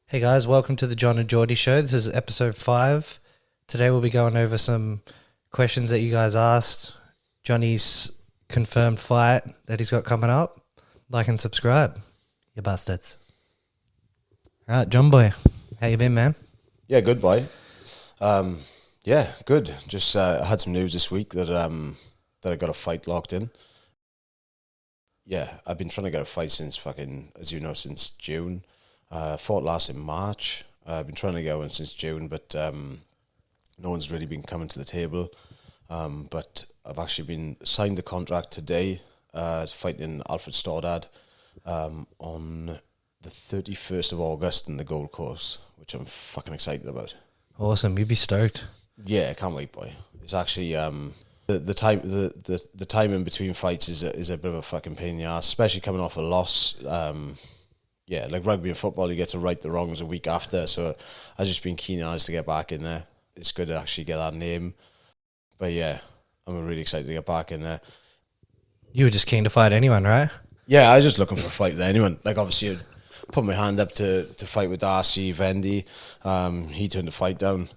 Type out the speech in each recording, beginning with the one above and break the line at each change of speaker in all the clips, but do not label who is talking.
Hey guys, welcome to the John and Jordy show. This is episode 5. Today we'll be going over some questions that you guys asked. Johnny's confirmed fight that he's got coming up. Like and subscribe, you bastards. All right, John boy, how you been, man?
Yeah, good boy. Yeah, good. Just had some news this week that I got a fight locked in. Yeah, I've been trying to get a fight since since June. Fought last in March. I've been trying to get one since June, but no one's really been coming to the table. But I've actually been signed the contract today. Fighting Alfred Stoddard on the 31st of August in the Gold Coast, which I'm fucking excited about.
Awesome, you'd be stoked.
Yeah, I can't wait, boy. It's actually the time in between fights is a bit of a fucking pain in the ass, especially coming off a loss. Yeah, like rugby and football, you get to right the wrongs a week after. So I've just been keen as to get back in there. It's good to actually get that name. But yeah, I'm really excited to get back in there.
You were just keen to fight anyone, right?
Yeah, I was just looking for a fight with anyone. Like, obviously, I'd put my hand up to fight with Darcy, Vendy. He turned the fight down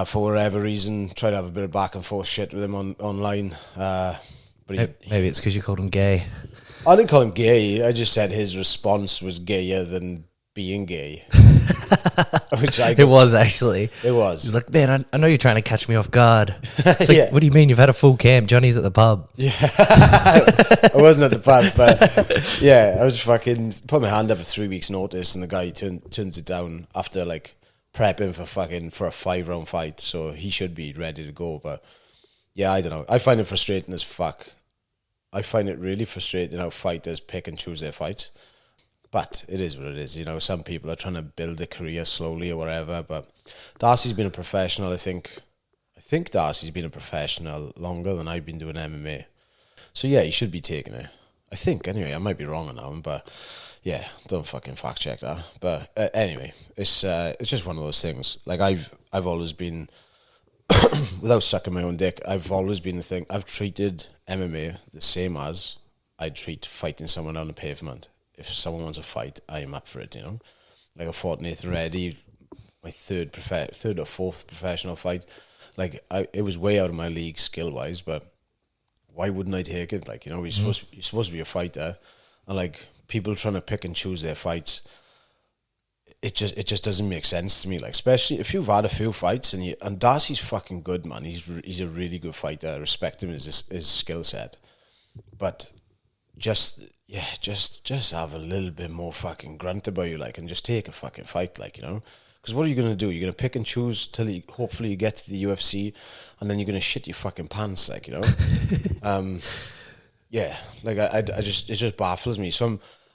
for whatever reason. Tried to have a bit of back and forth shit with him online. But
maybe it's because you called him gay.
I didn't call him gay. I just said his response was gayer than being gay.
It was actually.
It was.
He's like, man, I know you're trying to catch me off guard. It's like, yeah. What do you mean? You've had a full camp. Johnny's at the pub.
Yeah. I wasn't at the pub, but yeah, I was fucking put my hand up at 3 weeks' notice, and the guy turns it down after like prepping for a 5-round fight. So he should be ready to go. But yeah, I don't know. I find it frustrating as fuck. I find it really frustrating how fighters pick and choose their fights. But it is what it is. You know, some people are trying to build a career slowly or whatever. But Darcy's been a professional, I think Darcy's been a professional longer than I've been doing MMA. So yeah, he should be taking it. I think, anyway. I might be wrong on that one, but yeah, don't fucking fact check that. But anyway, it's just one of those things. Like, I've always been, without sucking my own dick, I've always been the thing. I've treated MMA the same as I'd treat fighting someone on the pavement. If someone wants a fight, I am up for it, you know. Like, I fought Nathan Reddy, my third or fourth professional fight. Like, it was way out of my league skill-wise, but why wouldn't I take it? Like, you know, you're supposed to be a fighter, and like, people trying to pick and choose their fights, it just doesn't make sense to me. Like, especially if you've had a few fights, and Darcy's fucking good, man. He's a really good fighter. I respect him his skill set, but just have a little bit more fucking grunt about you, like, and just take a fucking fight, like, you know. Because what are you going to do? You're going to pick and choose till hopefully you get to the UFC, and then you're going to shit your fucking pants, like, you know. Yeah, like, it just baffles me.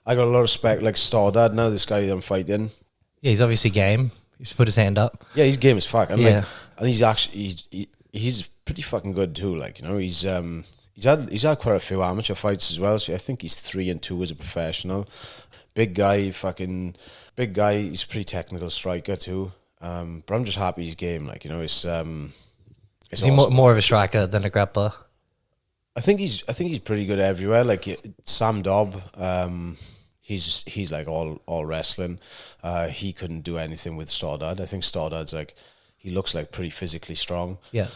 I got a lot of respect, like Stoddard now, this guy that I'm fighting.
Yeah, he's obviously game. He's put his hand up.
Yeah, he's game as fuck. And
yeah.
Like, and he's actually he's pretty fucking good too, like, you know. He's had quite a few amateur fights as well, so I think he's 3-2 as a professional. Big guy. He's a pretty technical striker too. But I'm just happy he's game, like, you know. Is he
awesome. More of a striker than a grappler?
I think he's pretty good everywhere. Like, Sam Dobb, he's like all wrestling. He couldn't do anything with Stoddard. I think Stoddard's like, he looks like pretty physically strong.
Yeah.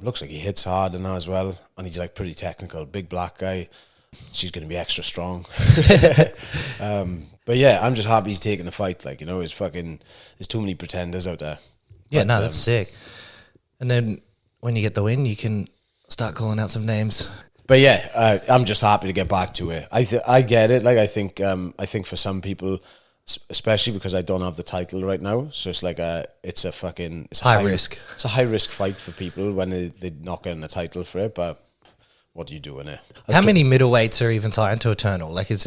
Looks like he hits hard and that as well. And he's like pretty technical. Big black guy. She's going to be extra strong. But yeah, I'm just happy he's taking the fight. Like, you know, there's too many pretenders out there.
Yeah, that's sick. And then when you get the win, you can start calling out some names.
But yeah, I'm just happy to get back to it. I get it. Like, I think for some people, especially because I don't have the title right now, so it's like it's
high risk.
It's a high risk fight for people when they're not getting a title for it. But what do you do in it?
How many middleweights are even signed to Eternal? Like, is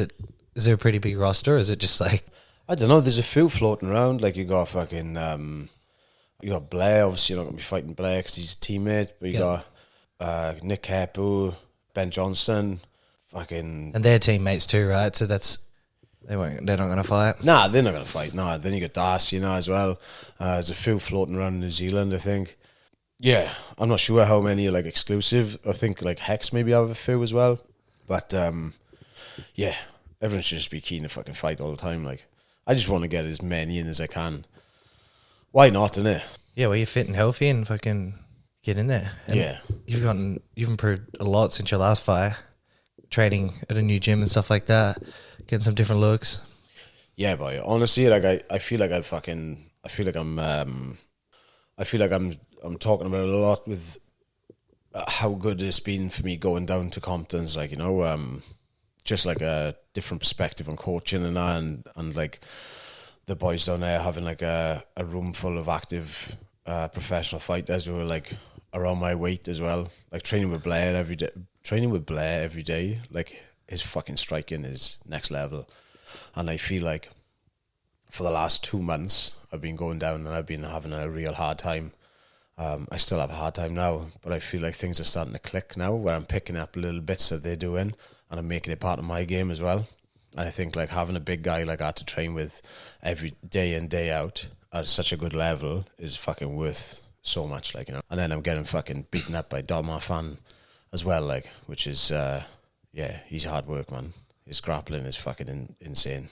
there a pretty big roster? Or is it just like,
I don't know. There's a few floating around. Like, you got fucking you got Blair. Obviously, you're not gonna be fighting Blair because he's a teammate. But you got Nick Kepu, Ben Johnston, fucking,
and they're teammates too, right? So they're not going to fight.
Nah, they're not going to fight. Nah, then you got Darcy now as well. There's a few floating around in New Zealand, I think. Yeah, I'm not sure how many are like exclusive. I think like Hex maybe have a few as well. But yeah, everyone should just be keen to fucking fight all the time. Like, I just want to get as many in as I can. Why not, innit?
Yeah, well, you're fit and healthy and fucking get in there. And
Yeah.
you've improved a lot since your last fight. Training at a new gym and stuff like that, getting some different looks.
Yeah, boy. Honestly, like I feel like I'm talking about it a lot with how good it's been for me going down to Compton's, like, you know, just like a different perspective on coaching and that, and like the boys down there having like a room full of active professional fighters who are like around my weight as well. Like training with Blair every day. Like his fucking striking is next level. And I feel like for the last 2 months I've been going down and I've been having a real hard time. I still have a hard time now, but I feel like things are starting to click now, where I'm picking up little bits that they're doing and I'm making it part of my game as well. And I think like having a big guy like that to train with every day in, day out at such a good level is fucking worth so much, like, you know. And then I'm getting fucking beaten up by Doma fan as well, like, which is, he's hard work, man. His grappling is fucking insane.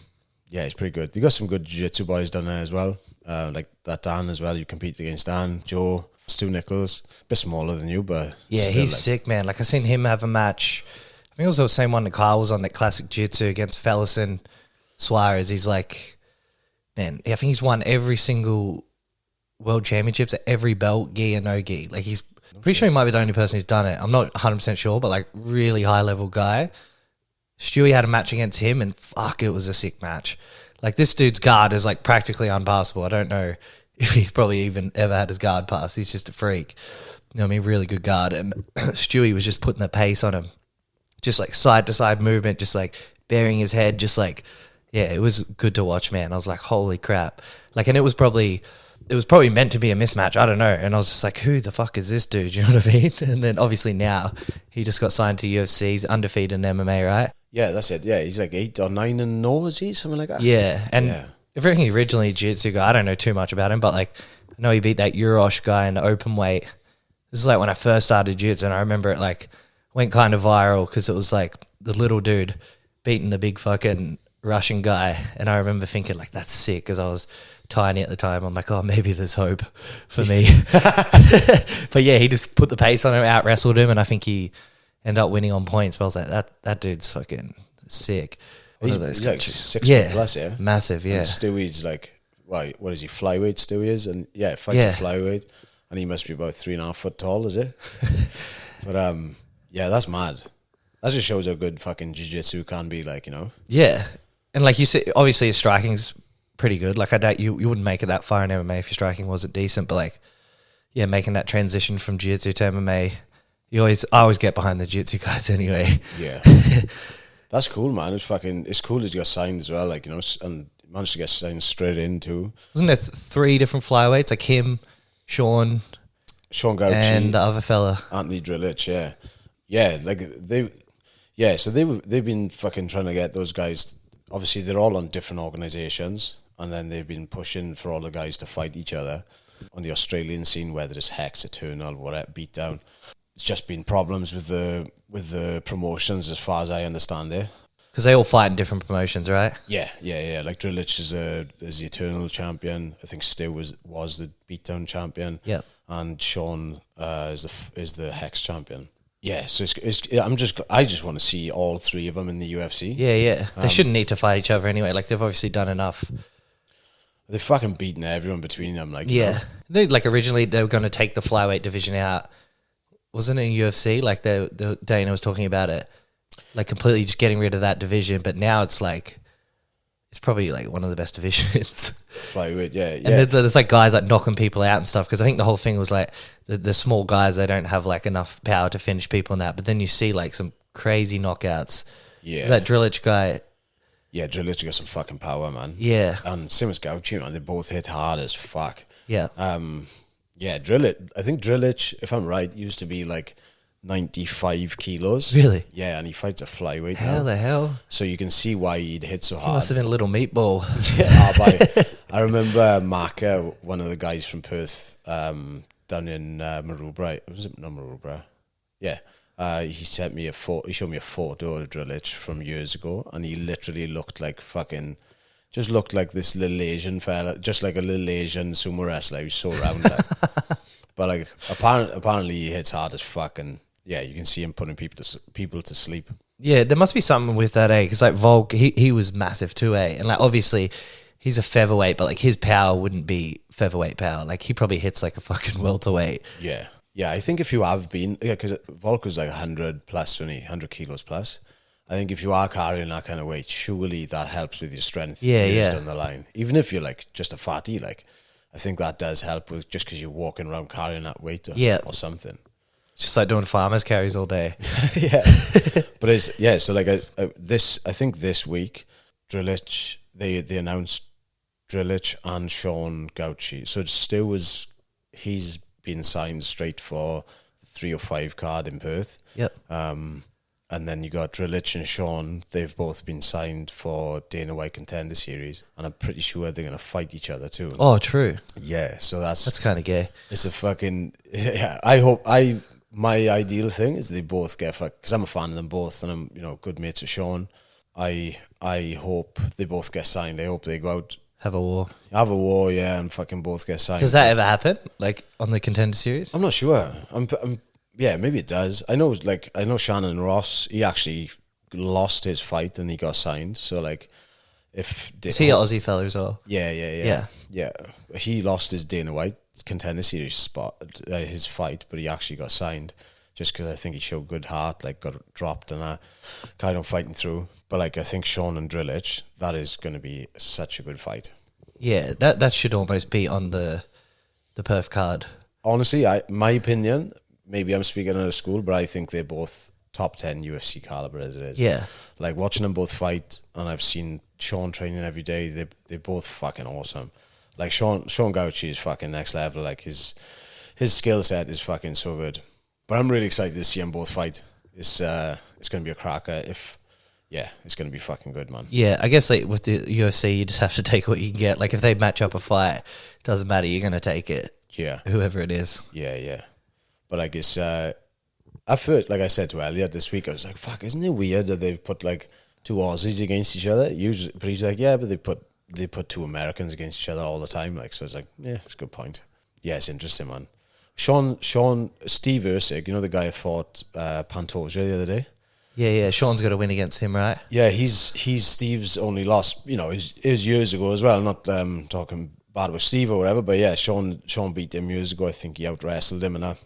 Yeah, he's pretty good. You got some good jiu-jitsu boys down there as well. Like that Dan as well. You compete against Dan, Joe, Stu Nichols. A bit smaller than you, but
yeah,
still,
he's
like,
sick, man. Like I seen him have a match. I think it was the same one that Kyle was on, that classic jiu-jitsu against Fellison Suarez. He's like, man, I think he's won every single world championships at every belt, gi and no gi. Like he's pretty sure he might be the only person who's done it. I'm not 100% sure, but like really high level guy. Stewie had a match against him and fuck, it was a sick match. Like this dude's guard is like practically unpassable. I don't know if he's probably even ever had his guard passed. He's just a freak. You know what I mean? Really good guard. And Stewie was just putting the pace on him. Just like side to side movement, just like burying his head, just like, yeah, it was good to watch, man. I was like, holy crap. Like, and it was probably meant to be a mismatch. I don't know. And I was just like, who the fuck is this dude? You know what I mean? And then obviously now he just got signed to UFC. He's undefeated in MMA, right?
yeah, that's it. Yeah, he's like 8 or 9-0, is he? Something like that.
Yeah. And
Yeah.
I think he originally jiu-jitsu guy. I don't know too much about him, but like I know he beat that Urosh guy in the open weight. This is like when I first started jiu-jitsu, and I remember it like went kind of viral because it was like the little dude beating the big fucking Russian guy. And I remember thinking like, that's sick, because I was tiny at the time. I'm like, oh, maybe there's hope for me. But yeah, he just put the pace on him, out wrestled him, and I think he ended up winning on points. But I was like, that dude's fucking sick.
He's like 6 foot plus, yeah.
Massive, yeah.
And Stewie's like, what is he, flyweight Stewie is? And yeah, fights a flyweight. And he must be about 3.5 foot tall, is it? But yeah, that's mad. That just shows how good fucking jiu-jitsu can be, like, you know?
Yeah. And like you said, obviously his striking's pretty good. Like I doubt you wouldn't make it that far in MMA if your striking wasn't decent, but like, yeah, making that transition from jiu-jitsu to MMA, I always get behind the jiu-jitsu guys anyway.
Yeah. That's cool, man. It's cool that you got signed as well, like, you know, and managed to get signed straight in too.
Wasn't there 3 different flyweights? Like him, Sean
Gauchi,
and the other fella.
Anthony Drillich, yeah. Yeah, like so they've been fucking trying to get those guys. Obviously, they're all on different organizations, and then they've been pushing for all the guys to fight each other on the Australian scene, whether it's Hex, Eternal, whatever, Beatdown. It's just been problems with the promotions, as far as I understand it.
Because they all fight in different promotions, right?
Yeah. Like Drillich is the Eternal champion. I think Stu was the Beatdown champion.
Yeah.
And Sean is the Hex champion. Yeah, so I just want to see all 3 of them in the UFC.
Yeah. They shouldn't need to fight each other anyway. Like they've obviously done enough.
They've fucking beaten everyone between them. Like,
yeah,
you know?
they like originally they were going to take the flyweight division out. Wasn't it in UFC? Like the Dana was talking about it, like completely just getting rid of that division. But now it's like it's probably like one of the best divisions.
Flyweight, yeah.
And there's like guys like knocking people out and stuff, because I think the whole thing was like the small guys, they don't have like enough power to finish people in that. But then you see like some crazy knockouts.
Yeah.
Is that Drillich guy?
Yeah, Drillich got some fucking power, man.
Yeah.
And same as Gauchi, man. They both hit hard as fuck.
Yeah.
Yeah, Drillich. I think Drillich, if I'm right, used to be like 95 kilos.
Really?
Yeah, and he fights a flyweight
How
now.
the hell?
So you can see why he'd hit so
He
hard.
must have been a little meatball.
Yeah, I remember Marker, one of the guys from Perth, down in Maroubra. Was it not Maroubra? Yeah. He showed me a photo of Drillich from years ago, and he literally looked like fucking just looked like this little Asian fella, just like a little Asian sumo wrestler. He was so round, like. But like apparently he hits hard as fuck, and yeah, you can see him putting people to sleep.
Yeah, there must be something with that, because like Volk, he was massive too, and like obviously he's a featherweight, but like his power wouldn't be featherweight power. Like he probably hits like a fucking welterweight.
Yeah. Yeah, I think if you have been, because Volk was like 100 plus, 100 kilos plus. I think if you are carrying that kind of weight, surely that helps with your strength years down the line. Even if you're like just a fatty, like I think that does help with just because you're walking around carrying that weight or something.
It's just like doing farmers carries all day.
Yeah. But so like I think this week, Drillich, they announced Drillich and Sean Gauchi. So Stu he's been signed straight for the 305 card in Perth.
Yep.
And then you got Drillich and Sean. They've both been signed for Dana White Contender Series, and I'm pretty sure they're gonna fight each other too.
Oh, true.
Yeah, so that's
kind of gay.
It's a fucking yeah. My ideal thing is they both get fucked because I'm a fan of them both, and I'm good mates with Sean. I hope they both get signed. I hope they go out.
Have a war,
yeah, and fucking both get signed.
Does that ever happen, like on the Contender Series?
I'm not sure. Yeah, maybe it does. I know Shannon Ross. He actually lost his fight and he got signed. So like, is he
an Aussie fella as well?
Yeah. He lost his Dana White Contender Series spot, his fight, but he actually got signed just because I think he showed good heart. Like got dropped and kind of fighting through. But like I think Sean and Drillich, that is going to be such a good fight. Yeah,
that should almost be on the Perth card.
Honestly, my opinion. Maybe I'm speaking out of school, but I think they're both top 10 UFC caliber as it is.
Yeah.
Like watching them both fight, and I've seen Sean training every day. They're both fucking awesome. Like Sean Gauchi is fucking next level. Like his skill set is fucking so good. But I'm really excited to see them both fight. It's going to be a cracker. It's going to be fucking good, man.
Yeah, I guess like with the UFC, you just have to take what you can get. Like if they match up a fight, it doesn't matter. You're going to take it.
Yeah.
Whoever it is.
Yeah. But I guess at first, like I said to Elliot this week, I was like, "Fuck, isn't it weird that they've put like two Aussies against each other?" Usually, but he's like, "Yeah, but they put two Americans against each other all the time." Like, so I was like, "Yeah, it's a good point." Yeah, it's interesting, man. Steve Erceg, the guy who fought Pantoja the other day.
Yeah. Sean's got to win against him, right?
Yeah, he's Steve's only loss. It was years ago as well. Not talking bad with Steve or whatever, but yeah, Sean beat him years ago. I think he out wrestled him and that.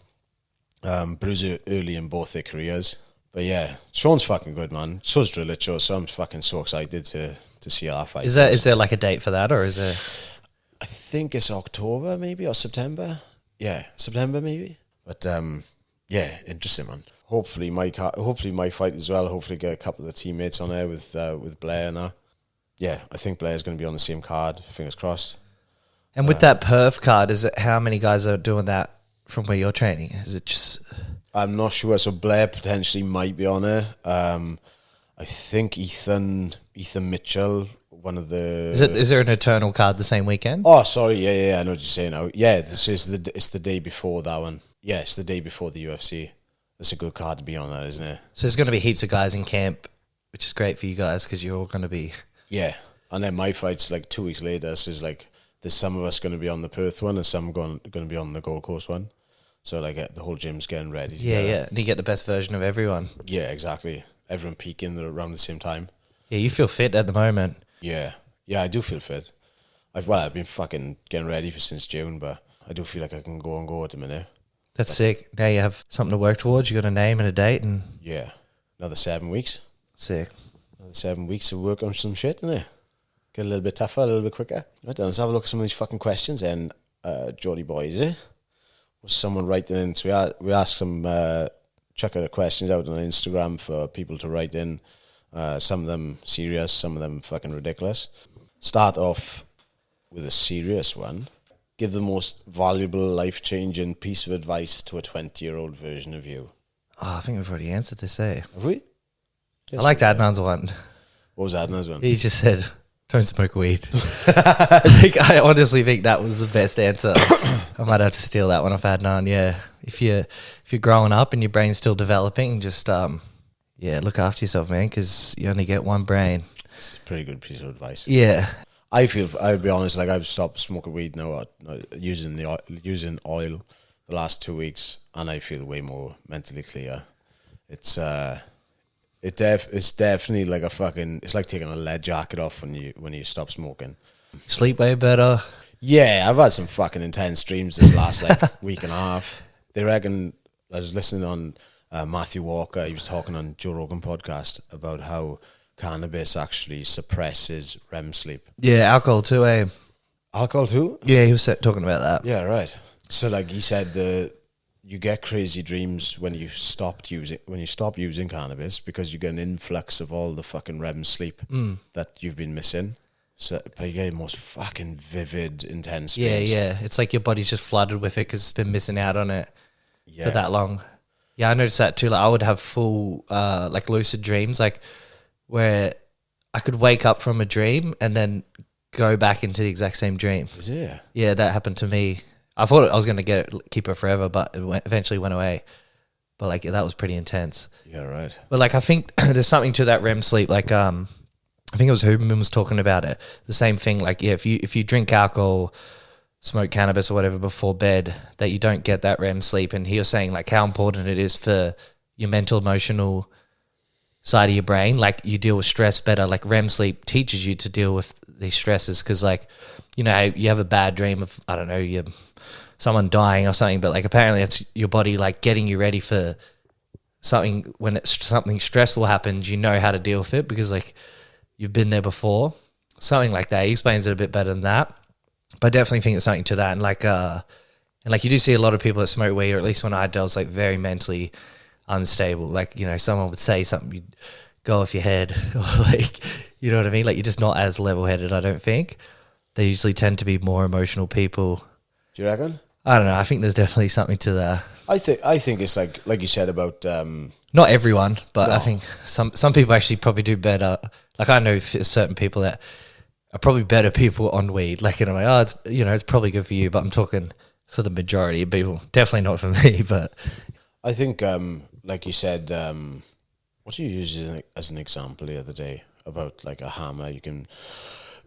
Bruiser early in both their careers. But yeah, Sean's fucking good, man. So's Drillich, so I'm fucking so excited to see how that fight
is. Is there like a date for that, or is it?
I think it's October maybe, or September. Yeah, September maybe. But yeah, interesting, man. Hopefully my fight as well. Hopefully get a couple of the teammates on there with Blair and that. Yeah, I think Blair's going to be on the same card. Fingers crossed.
And with that Perth card, is it how many guys are doing that? From where you're training, is it just?
I'm not sure. So Blair potentially might be on it. I think Ethan Mitchell, one of the.
Is there an Eternal card the same weekend?
Oh, sorry. Yeah. I know what you're saying now. Yeah, it's the day before that one. Yeah, it's the day before the UFC. That's a good card to be on that, isn't it?
So there's going to be heaps of guys in camp, which is great for you guys because you're all going to be.
Yeah, and then my fight's like 2 weeks later. So it's like there's some of us going to be on the Perth one and some going to be on the Gold Coast one. So like the whole gym's getting ready.
Yeah. And you get the best version of everyone.
Yeah, exactly. Everyone peaking around the same time.
Yeah, you feel fit at the moment.
Yeah, I do feel fit. I've been fucking getting ready since June, but I do feel like I can go at the minute.
That's sick. Now you have something to work towards. You got a name and a date, and
yeah, another 7 weeks.
Sick.
Another 7 weeks to work on some shit, innit? Get a little bit tougher, a little bit quicker. Right then, let's have a look at some of these fucking questions. Then, Jordy boys, was someone writing in? So we asked some chucker questions out on Instagram for people to write in. Some of them serious, some of them fucking ridiculous. Start off with a serious one. Give the most valuable, life-changing piece of advice to a 20-year-old version of you.
Oh, I think we've already answered this, eh?
Have we?
Yes, I liked Adnan's one.
What was Adnan's one?
He just said, don't smoke weed. I honestly think that was the best answer. I might have to steal that one off Adnan, yeah. If you're growing up and your brain's still developing, just, look after yourself, man, because you only get one brain.
It's a pretty good piece of advice.
Yeah.
I'll be honest, like I've stopped smoking weed now, using oil the last 2 weeks, and I feel way more mentally clear. It's definitely like it's like taking a lead jacket off when you stop smoking.
Sleep way better.
Yeah, I've had some fucking intense dreams this last like week and a half. They reckon, I was listening on Matthew Walker, he was talking on Joe Rogan podcast about how cannabis actually suppresses REM sleep.
Yeah, alcohol too, eh?
Alcohol too?
Yeah, he was talking about that.
Yeah, right. So like he said, you get crazy dreams when you stop using cannabis, because you get an influx of all the fucking REM sleep that you've been missing. So but you get the most fucking vivid, intense dreams.
Yeah. It's like your body's just flooded with it because it's been missing out on it for that long. Yeah, I noticed that too. Like I would have full like lucid dreams, like where I could wake up from a dream and then go back into the exact same dream.
Is it?
Yeah, that happened to me. I thought I was going to keep it forever, but it eventually went away. But like that was pretty intense.
Yeah, right.
But like I think there's something to that REM sleep. Like I think it was Huberman was talking about it. The same thing. Like if you drink alcohol, smoke cannabis or whatever before bed, that you don't get that REM sleep. And he was saying like how important it is for your mental, emotional side of your brain. Like you deal with stress better. Like REM sleep teaches you to deal with these stresses, because like, you know, you have a bad dream of, I don't know, someone dying or something, but like apparently it's your body like getting you ready for something. When something stressful happens, you know how to deal with it because like you've been there before. Something like that. He explains it a bit better than that. But I definitely think it's something to that. And like you do see a lot of people that smoke weed, or at least when I did, I was like very mentally unstable. Like, you know, someone would say something, you'd go off your head, or like, you know what I mean? Like you're just not as level-headed, I don't think. They usually tend to be more emotional people.
Do you reckon?
I don't know. I think there's definitely something to that.
I think it's like you said about
not everyone, but
No.
I think some people actually probably do better. Like I know certain people that are probably better people on weed. Like, you know, like, oh, it's, you know, it's probably good for you, but I'm talking for the majority of people. Definitely not for me, but
I think like you said, what do you use as an example the other day about like a hammer? You can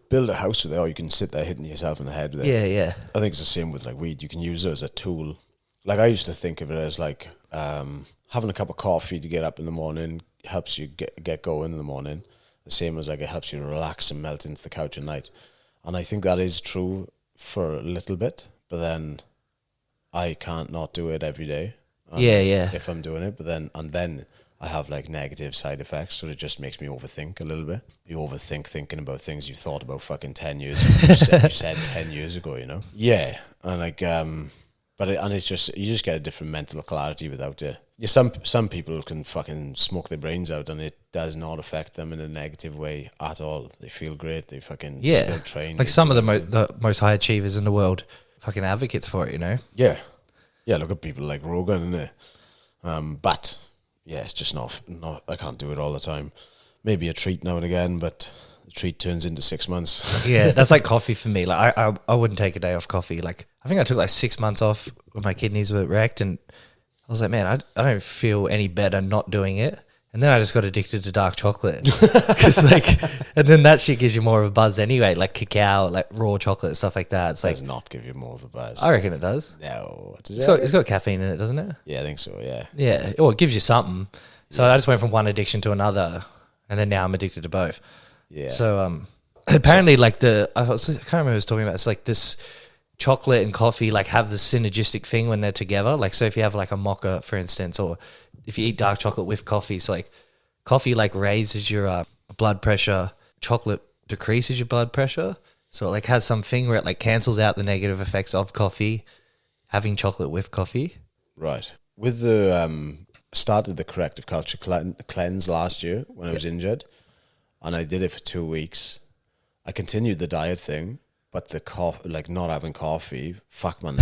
build a house with it, or you can sit there hitting yourself in the head with it.
yeah.
I think it's the same with like weed. You can use it as a tool. Like I used to think of it as like having a cup of coffee to get up in the morning helps you get going in the morning. The same as like it helps you relax and melt into the couch at night. And I think that is true for a little bit, but then I can't not do it every day.
Yeah.
If I'm doing it, but then I have like negative side effects, so it just makes me overthink a little bit. You overthink thinking about things you thought about fucking 10 years ago. you said 10 years ago, you know? Yeah. And like, it's just, you just get a different mental clarity without it. Yeah, some people can fucking smoke their brains out and it does not affect them in a negative way at all. They feel great. They fucking still train.
Like some of the most high achievers in the world, fucking advocates for it, you know?
Yeah. Yeah, look at people like Rogan, innit? But yeah, it's just not. I can't do it all the time. Maybe a treat now and again, but the treat turns into 6 months.
Yeah, that's like coffee for me. Like I wouldn't take a day off coffee. Like I think I took like 6 months off when my kidneys were wrecked, and I was like, man, I don't feel any better not doing it. And then I just got addicted to dark chocolate. 'Cause like, and then that shit gives you more of a buzz anyway, like cacao, like raw chocolate, stuff like that. It's
Does
like,
not give you more of a buzz.
I reckon it does.
No,
It's got caffeine in it, doesn't it?
Yeah, I think so. Yeah.
Yeah. Well, it gives you something. So I just went from one addiction to another, and then now I'm addicted to both.
Yeah.
So apparently, like I can't remember who I was talking about. It's like this chocolate and coffee like have this synergistic thing when they're together. Like, so if you have like a mocha, for instance, or if you eat dark chocolate with coffee, so like coffee like raises your blood pressure, chocolate decreases your blood pressure. So it like has something where it like cancels out the negative effects of coffee, having chocolate with coffee.
Right. With the started the corrective culture cleanse last year when I was injured, and I did it for 2 weeks. I continued the diet thing, but the like not having coffee, fuck man,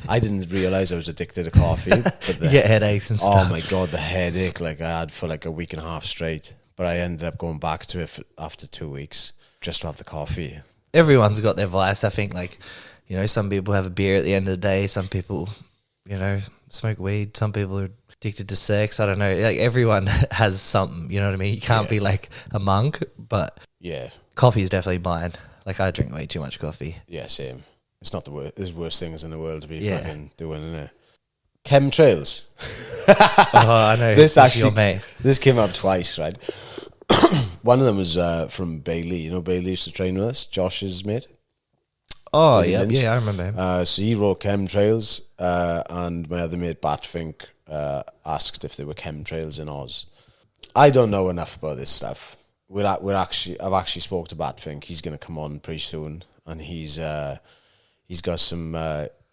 I didn't realize I was addicted to coffee. But
You get headaches and stuff.
Oh my god, the headache like I had for like a week and a half straight. But I ended up going back to it after 2 weeks just to have the coffee.
Everyone's got their vice. I think, like, you know, some people have a beer at the end of the day. Some people, you know, smoke weed. Some people are addicted to sex. I don't know. Like, everyone has something, you know what I mean? You can't be like a monk, but
Yeah.
coffee is definitely mine. Like, I drink way too much coffee.
Yeah, same. It's not the worst. There's worse things in the world to be
Yeah.
fucking doing, innit? Chemtrails.
Oh, I know.
This actually,
your mate.
this came up twice, right? One of them was from Bailey. You know, Bailey used to train with us. Josh's mate.
Oh,
Bailey
yeah,
Lynch.
yeah, I remember him.
So he wrote chemtrails, and my other mate Batfink asked if there were chemtrails in Oz. I don't know enough about this stuff. I've actually spoke to Batfink. He's going to come on pretty soon, and he's got some.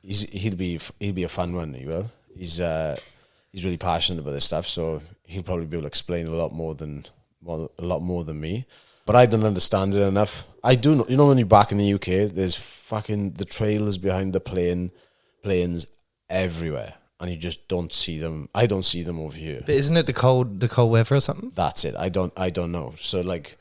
He'll be a fun one. He will. He's really passionate about this stuff, so he'll probably be able to explain a lot more than me. But I don't understand it enough. I do know, you know, when you're back in the UK, there's fucking the trailers behind the planes everywhere, and you just don't see them. I don't see them over here.
But isn't it the cold weather or something?
That's it. I don't know. So like,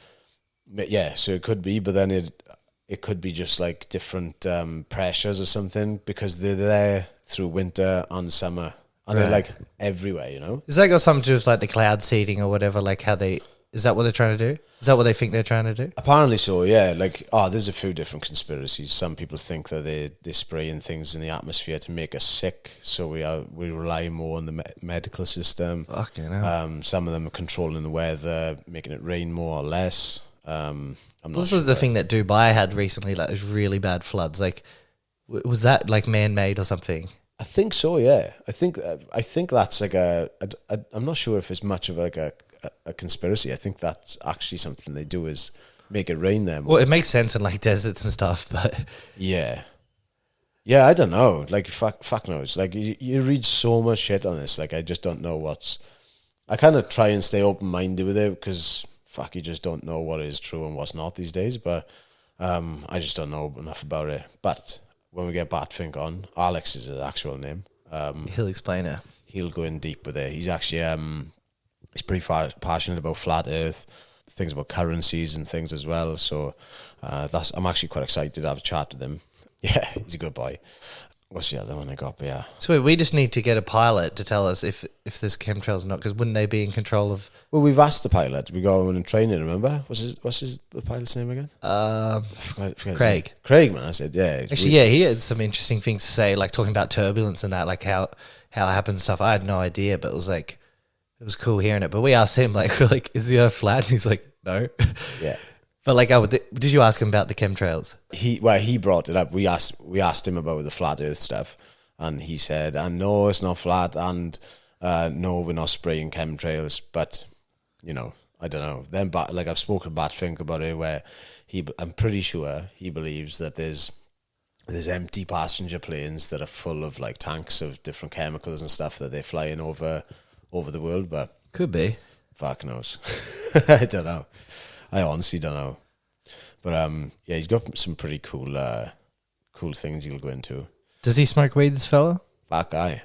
yeah. So it could be, but then it could be just like different pressures or something, because they're there through winter and summer, and they're like everywhere. You know.
Is that got something to do with like the cloud seeding or whatever? Like how they. Is that what they're trying to do? Is that what they think they're trying to do?
Apparently so, yeah. Like, there's a few different conspiracies. Some people think that they're spraying things in the atmosphere to make us sick, so we rely more on the medical system.
Fucking hell.
Some of them are controlling the weather, making it rain more or less. I'm not
This
sure.
is the thing that Dubai had recently, like those really bad floods. Like, was that like man-made or something?
I think so, yeah. I think that's like I'm not sure if it's much of like a conspiracy. I think that's actually something they do, is make it rain there more.
Well, it makes sense in like deserts and stuff, but
Yeah, I don't know. Like, fuck knows. Like, you read so much shit on this. Like, I just don't know what's. I kind of try and stay open minded with it, because fuck, you just don't know what is true and what's not these days. But I just don't know enough about it. But when we get Batfink on, Alex is his actual name.
he'll explain it.
He'll go in deep with it. He's actually he's pretty passionate about flat Earth, things about currencies and things as well. So I'm actually quite excited to have a chat with him. Yeah, he's a good boy. What's the other one I got? But yeah.
So we just need to get a pilot to tell us if there's chemtrails or not, because wouldn't they be in control of?
Well, we've asked the pilot. We go in and train him. Remember? What's the pilot's name again?
Craig.
His name. Craig, man. I said, yeah.
Actually, yeah, he had some interesting things to say, like talking about turbulence and that, like how it happens and stuff. I had no idea, but it was cool hearing it. But we asked him, like, we're like, is the Earth flat? And he's like, no.
Yeah.
But like, did you ask him about the chemtrails?
He brought it up. We asked him about the flat Earth stuff, and he said, "And no, it's not flat, and no, we're not spraying chemtrails." But you know, I don't know. Then, like, I've spoken to Batfink about it, where I'm pretty sure he believes that there's empty passenger planes that are full of like tanks of different chemicals and stuff that they're flying over the world. But
Could be.
fuck knows. I don't know. I honestly don't know. But yeah, he's got some pretty cool things he'll go into.
Does he smoke weed, this fella?
Fat guy.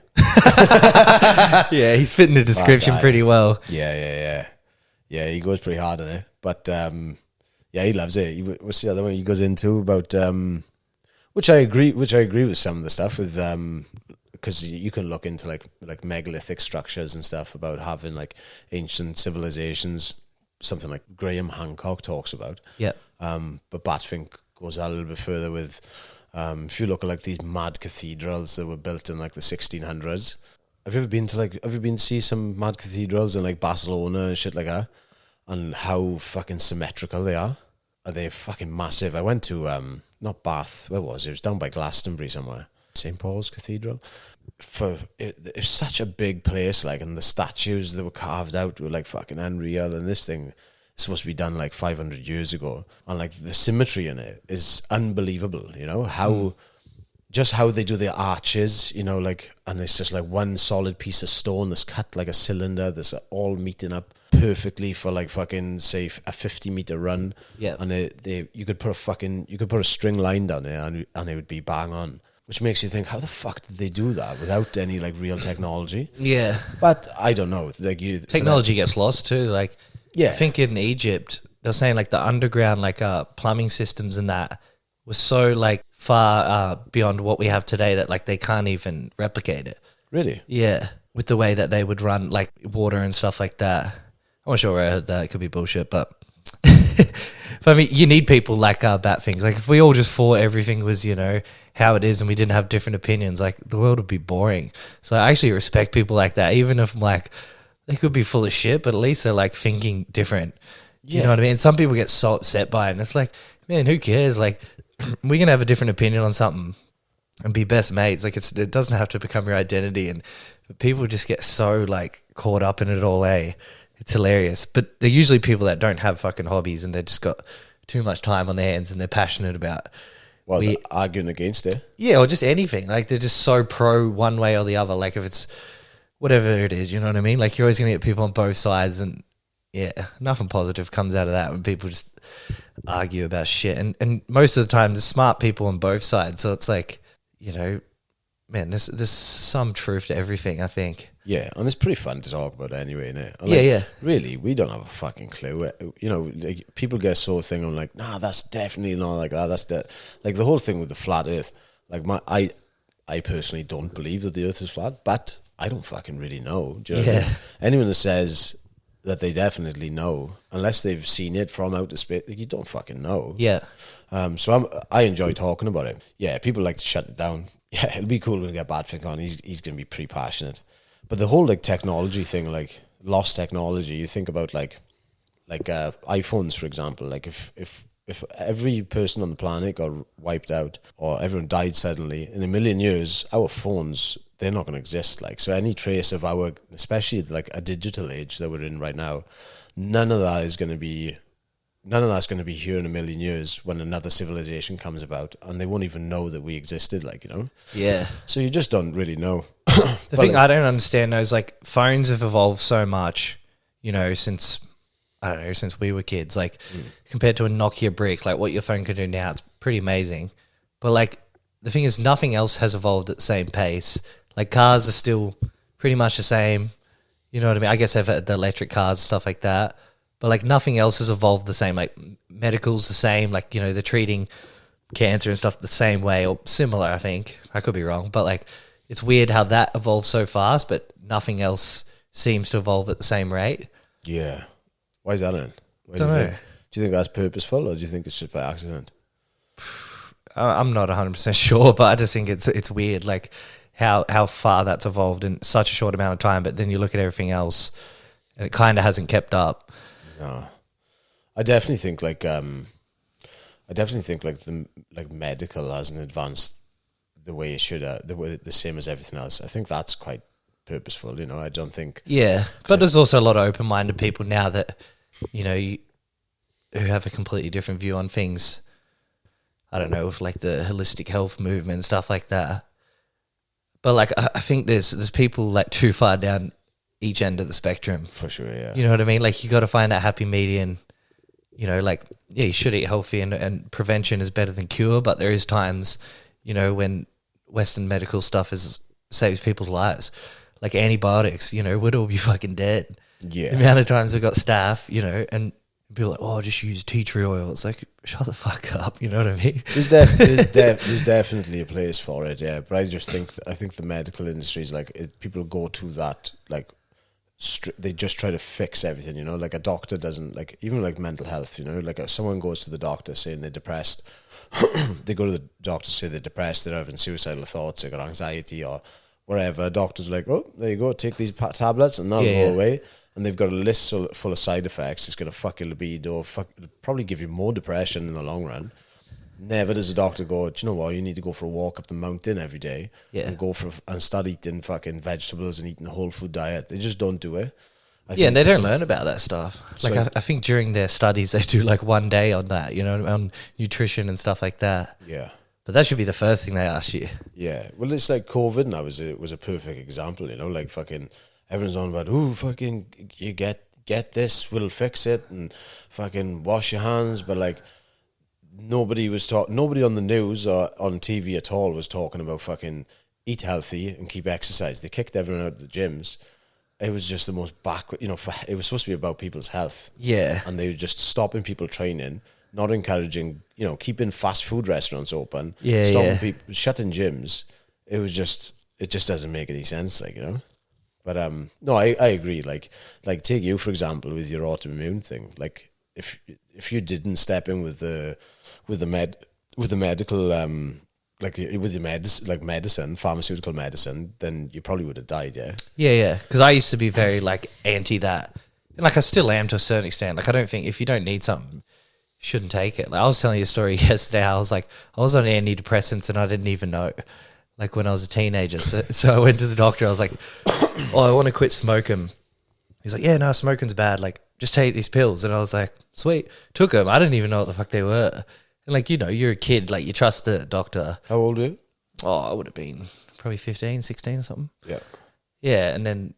Yeah, he's fitting the description
guy.
pretty well.
Yeah, he goes pretty hard on it. But yeah, he loves it. What's the other one he goes into about? Which I agree with some of the stuff with because you can look into like megalithic structures and stuff about having like ancient civilizations. Something like Graham Hancock talks about.
Yeah.
But Batfink goes a little bit further with, if you look at like these mad cathedrals that were built in like the 1600s. Have you ever been to see some mad cathedrals in like Barcelona and shit like that? And how fucking symmetrical they are? Are they fucking massive? I went to, not Bath, where was it? It was down by Glastonbury somewhere. St. Paul's Cathedral. It's such a big place, like, and the statues that were carved out were like fucking unreal, and this thing is supposed to be done like 500 years ago, and like the symmetry in it is unbelievable. You know how they do the arches, you know, like, and it's just like one solid piece of stone that's cut like a cylinder that's all meeting up perfectly for like fucking say a 50-meter run.
Yeah,
and you could put a string line down there and it would be bang on. Which makes you think, how the fuck did they do that without any like real technology?
Yeah.
But I don't know. Like
Technology gets lost too. Like,
yeah.
I think in Egypt, they're saying like the underground, like plumbing systems and that was so like far beyond what we have today that like they can't even replicate it.
Really?
Yeah. With the way that they would run like water and stuff like that. I'm not sure where I heard that. It could be bullshit, but But I mean, you need people like about things. Like if we all just thought everything was, how it is, and we didn't have different opinions, like the world would be boring. So I actually respect people like that, even if like they could be full of shit, but at least they're like thinking different. You know what I mean? Some people get so upset by it, and it's like, man, who cares? Like we can have a different opinion on something and be best mates. Like it doesn't have to become your identity, and people just get so like caught up in it all. It's hilarious, but they're usually people that don't have fucking hobbies, and they've just got too much time on their hands, and they're passionate about.
Well, they're arguing against it.
Yeah, or just anything. Like they're just so pro one way or the other. Like if it's whatever it is, you know what I mean? Like you're always going to get people on both sides, and yeah, nothing positive comes out of that when people just argue about shit. And most of the time, there's smart people on both sides. So it's like, man, there's some truth to everything, I think.
Yeah, and it's pretty fun to talk about anyway, innit? And
Yeah.
Really, we don't have a fucking clue. Like people get so thing on like, nah, that's definitely not like that. That's like the whole thing with the flat Earth. Like I personally don't believe that the Earth is flat, but I don't fucking really know. Do you know what I mean? Anyone that says that they definitely know, unless they've seen it from outer space, like you don't fucking know.
Yeah.
So I enjoy talking about it. Yeah, people like to shut it down. Yeah, it'll be cool when we get Badfink on. He's going to be pretty passionate. But the whole like technology thing, like lost technology, you think about like iPhones, for example. Like if every person on the planet got wiped out or everyone died suddenly, in a million years, our phones, they're not going to exist. Like, so any trace of our, especially like a digital age that we're in right now, none of that's going to be here in a million years when another civilization comes about, and they won't even know that we existed,
Yeah.
So you just don't really know.
The thing I don't understand though is like phones have evolved so much, since we were kids. Like compared to a Nokia brick, like what your phone can do now, it's pretty amazing. But like the thing is, nothing else has evolved at the same pace. Like cars are still pretty much the same. You know what I mean? I guess they've had the electric cars, stuff like that. But like nothing else has evolved the same. Like medical's the same. Like, they're treating cancer and stuff the same way or similar, I think. I could be wrong. But like it's weird how that evolved so fast, but nothing else seems to evolve at the same rate.
Yeah. Why is that in?
Don't know.
Do you think that's purposeful, or do you think it's just by accident?
I'm not 100% sure, but I just think it's weird, like how far that's evolved in such a short amount of time. But then you look at everything else, and it kind of hasn't kept up.
No, I definitely think the medical hasn't advanced the way it should, the same as everything else. I think that's quite purposeful. I don't think.
Yeah, but there's also a lot of open-minded people now that who have a completely different view on things. I don't know, with like the holistic health movement and stuff like that. But like I think there's people like too far down each end of the spectrum.
For sure, yeah.
You know what I mean? Like you got to find that happy median. You should eat healthy and prevention is better than cure. But there is times, when Western medical stuff saves people's lives. Like antibiotics, we'd all be fucking dead.
Yeah.
The amount of times we've got staff, and people like, oh, just use tea tree oil. It's like, shut the fuck up. You know what I mean?
There's definitely a place for it, yeah. But I think the medical industry is like, people go to that, like, they just try to fix everything, like a doctor doesn't, like, even like mental health, like if someone goes to the doctor saying they're depressed, they go to the doctor, say they're depressed, they're having suicidal thoughts, they got anxiety or whatever. Doctors are like, oh, there you go, take these tablets and that'll go away. And they've got a list full of side effects. It's going to fuck your libido, probably give you more depression in the long run. Never does a doctor go, do you know what, you need to go for a walk up the mountain every day and start eating fucking vegetables and eating a whole food diet. They just don't do it.
And they don't learn about that stuff. Like I think during their studies, they do like one day on that, on nutrition and stuff like that.
Yeah.
But that should be the first thing they ask you.
Yeah. Well, it's like COVID now was a perfect example, like fucking everyone's on about, ooh, fucking you get this, we'll fix it, and fucking wash your hands. But like nobody on the news or on TV at all was talking about fucking eat healthy and keep exercise. They kicked everyone out of the gyms. It was just the most backward, it was supposed to be about people's health.
Yeah.
And they were just stopping people training, not encouraging, keeping fast food restaurants open, stopping people, shutting gyms. It just doesn't make any sense, But no, I agree. Like take you for example with your autoimmune thing. Like if you didn't step in with the medical like with your medicine, pharmaceutical medicine, then you probably would have died.
Yeah. Because I used to be very like anti that, and like I still am to a certain extent. Like I don't think if you don't need something, you shouldn't take it. Like I was telling you a story yesterday. I was on antidepressants and I didn't even know. Like when I was a teenager, so I went to the doctor. I was like, "Oh, I want to quit smoking." He's like, "Yeah, no, smoking's bad. Like, just take these pills." And I was like, "Sweet." Took them. I didn't even know what the fuck they were. And like, you know, you're a kid. Like, you trust the doctor.
How old are you?
Oh, I would have been probably 15, 16 or something.
Yeah.
Yeah, and then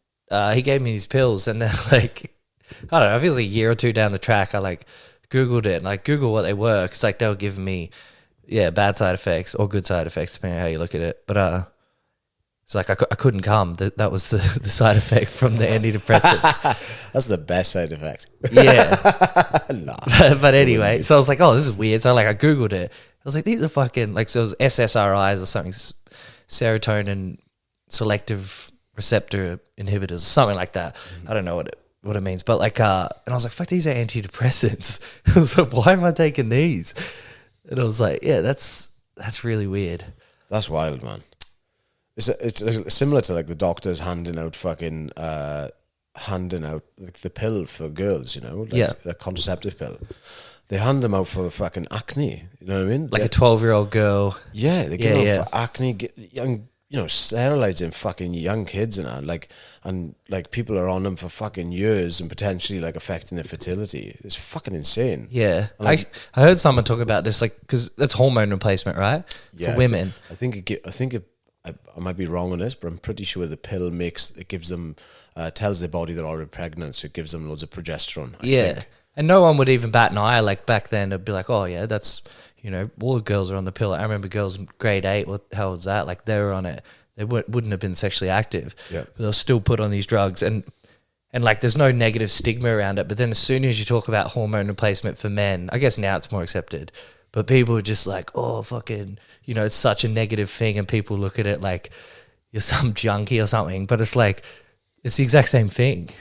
he gave me these pills, and then like, I don't know. I feel like a year or two down the track, I like Googled it and like Googled what they were because like they were giving me bad side effects or good side effects depending on how you look at it. But it's like I couldn't come. That was the side effect from the antidepressants.
That's the best side effect.
Yeah.
Nah.
But anyway, so I was like, oh, this is weird. So like I Googled it. I was like, these are fucking like, so it was SSRIs or something, serotonin selective receptor inhibitors, or something like that. I don't know what it means, but like, and I was like, fuck, these are antidepressants. I was like, why am I taking these? And I was like, yeah, that's really weird.
That's wild, man. It's similar to like the doctors handing out like the pill for girls, you know, like the contraceptive pill. They hand them out for fucking acne. You know what I mean?
Like a 12-year-old girl.
Yeah, they give them out for acne, young, you know, sterilizing fucking young kids and that. And people are on them for fucking years and potentially like affecting their fertility. It's fucking insane.
Yeah, I heard someone talk about this, like, because that's hormone replacement, right?
Yeah,
for women.
I might be wrong on this, but I'm pretty sure the pill gives them tells their body they're already pregnant, so it gives them loads of progesterone. I think.
And no one would even bat an eye. Like back then, it'd be like, oh yeah, that's, you know, all the girls are on the pill. I remember girls in grade 8. What the hell was that? Like they were on it. They wouldn't have been sexually active.
Yeah,
but they'll still put on these drugs, and like there's no negative stigma around it. But then as soon as you talk about hormone replacement for men, I guess now it's more accepted. But people are just like, oh, fucking, you know, it's such a negative thing, and people look at it like you're some junkie or something. But it's like, it's the exact same thing.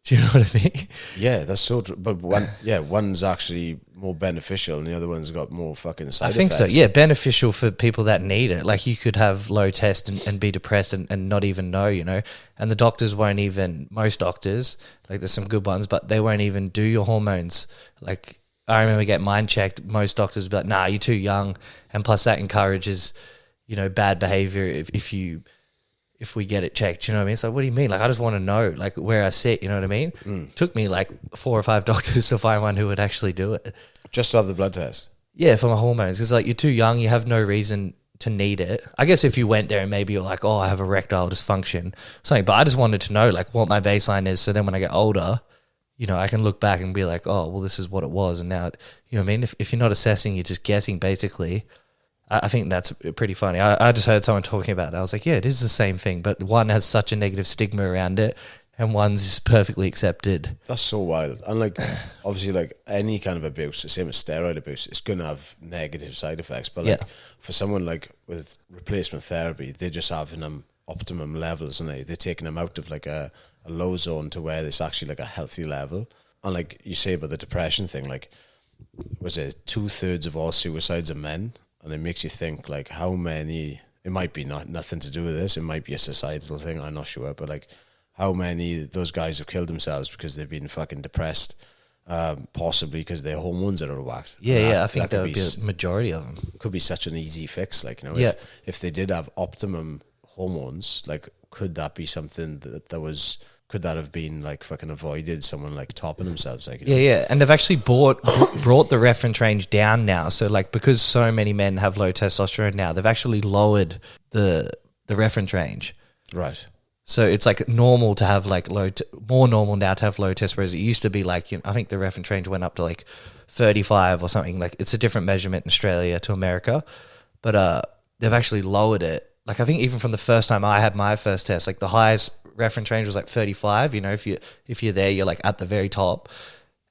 Do you know what I mean?
Yeah, that's so true. But one's actually more beneficial and the other one's got more fucking side effects.
I think so. Yeah, beneficial for people that need it. Like you could have low test and be depressed and not even know, you know. And the doctors won't even, most doctors, like there's some good ones, but they won't even do your hormones. Like I remember getting mine checked. Most doctors would be like, nah, you're too young. And plus that encourages, you know, bad behavior if we get it checked, you know what I mean? So what do you mean? Like, I just want to know, like, where I sit, you know what I mean? Took me, like, 4 or 5 doctors to find one who would actually do it.
Just to have the blood test?
Yeah, for my hormones. Because, like, you're too young. You have no reason to need it. I guess if you went there and maybe you're like, oh, I have erectile dysfunction, something. But I just wanted to know, like, what my baseline is. So then when I get older, you know, I can look back and be like, oh, well, this is what it was. And now, you know what I mean? If you're not assessing, you're just guessing, basically. I think that's pretty funny. I just heard someone talking about it. I was like, yeah, it is the same thing, but one has such a negative stigma around it and one's just perfectly accepted.
That's so wild. And like, obviously, like any kind of abuse, the same as steroid abuse, it's going to have negative side effects. But like for someone like with replacement therapy, they're just having them optimum levels and they're taking them out of like a low zone to where it's actually like a healthy level. And like you say about the depression thing, like, was it 2/3 of all suicides are men? And it makes you think, like, how many, it might be nothing to do with this, it might be a societal thing, I'm not sure, but, like, how many of those guys have killed themselves because they've been fucking depressed, possibly because their hormones are out of whack.
Yeah, I think that would be a majority of them.
Could be such an easy fix, like, you know, if they did have optimum hormones, like, could that be something could that have been like fucking avoided, someone like topping themselves, like, you know?
Yeah, and they've actually brought the reference range down now. So like, because so many men have low testosterone now, they've actually lowered the reference range.
Right.
So it's like normal to have like more normal now to have low test, whereas it used to be like, you know, I think the reference range went up to like 35 or something. Like it's a different measurement in Australia to America, but they've actually lowered it. Like I think even from the first time I had my first test, like the highest reference range was like 35. You know, if you're there, you're like at the very top,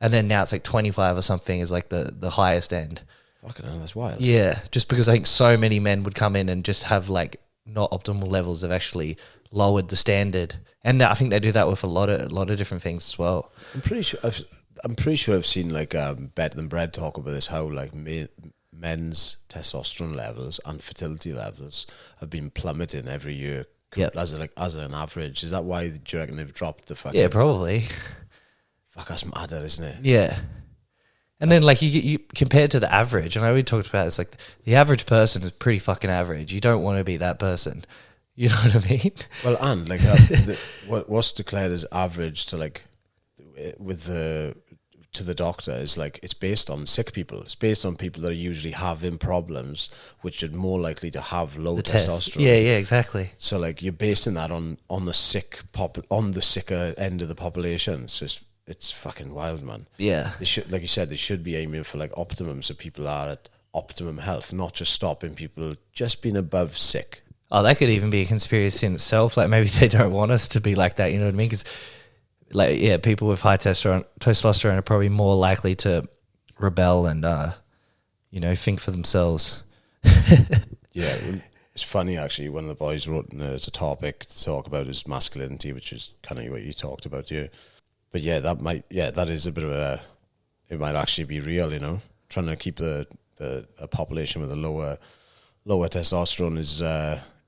and then now it's like 25 or something is like the highest end.
Fucking hell, that's wild.
Yeah, just because I think so many men would come in and just have like not optimal levels. They've actually lowered the standard, and I think they do that with a lot of different things as well.
I'm pretty sure I'm pretty sure I've seen like Better Than Bread talk about this, how like men's testosterone levels and fertility levels have been plummeting every year.
Yep.
As an average. Is that why do you reckon they've dropped the fucking...
Yeah, probably.
Fuck, that's mad, isn't it?
Yeah. And then like you compared to the average, and I already talked about this, like the average person is pretty fucking average. You don't want to be that person. You know what I mean?
Well, and like what's declared as average to like to the doctor is like it's based on sick people. It's based on people that are usually having problems, which are more likely to have low testosterone.
Yeah, exactly.
So like you're basing that on the sicker end of the population. So it's fucking wild, man.
Yeah.
They should, like you said, they should be aiming for like optimum, so people are at optimum health, not just stopping people just being above sick.
Oh, that could even be a conspiracy in itself. Like maybe they don't want us to be like that. You know what I mean? Because like, yeah, people with high testosterone are probably more likely to rebel and, think for themselves.
Yeah, it's funny actually. One of the boys wrote as a topic to talk about is masculinity, which is kind of what you talked about here. But yeah, that is a bit of it might actually be real, you know, trying to keep a population with a lower testosterone is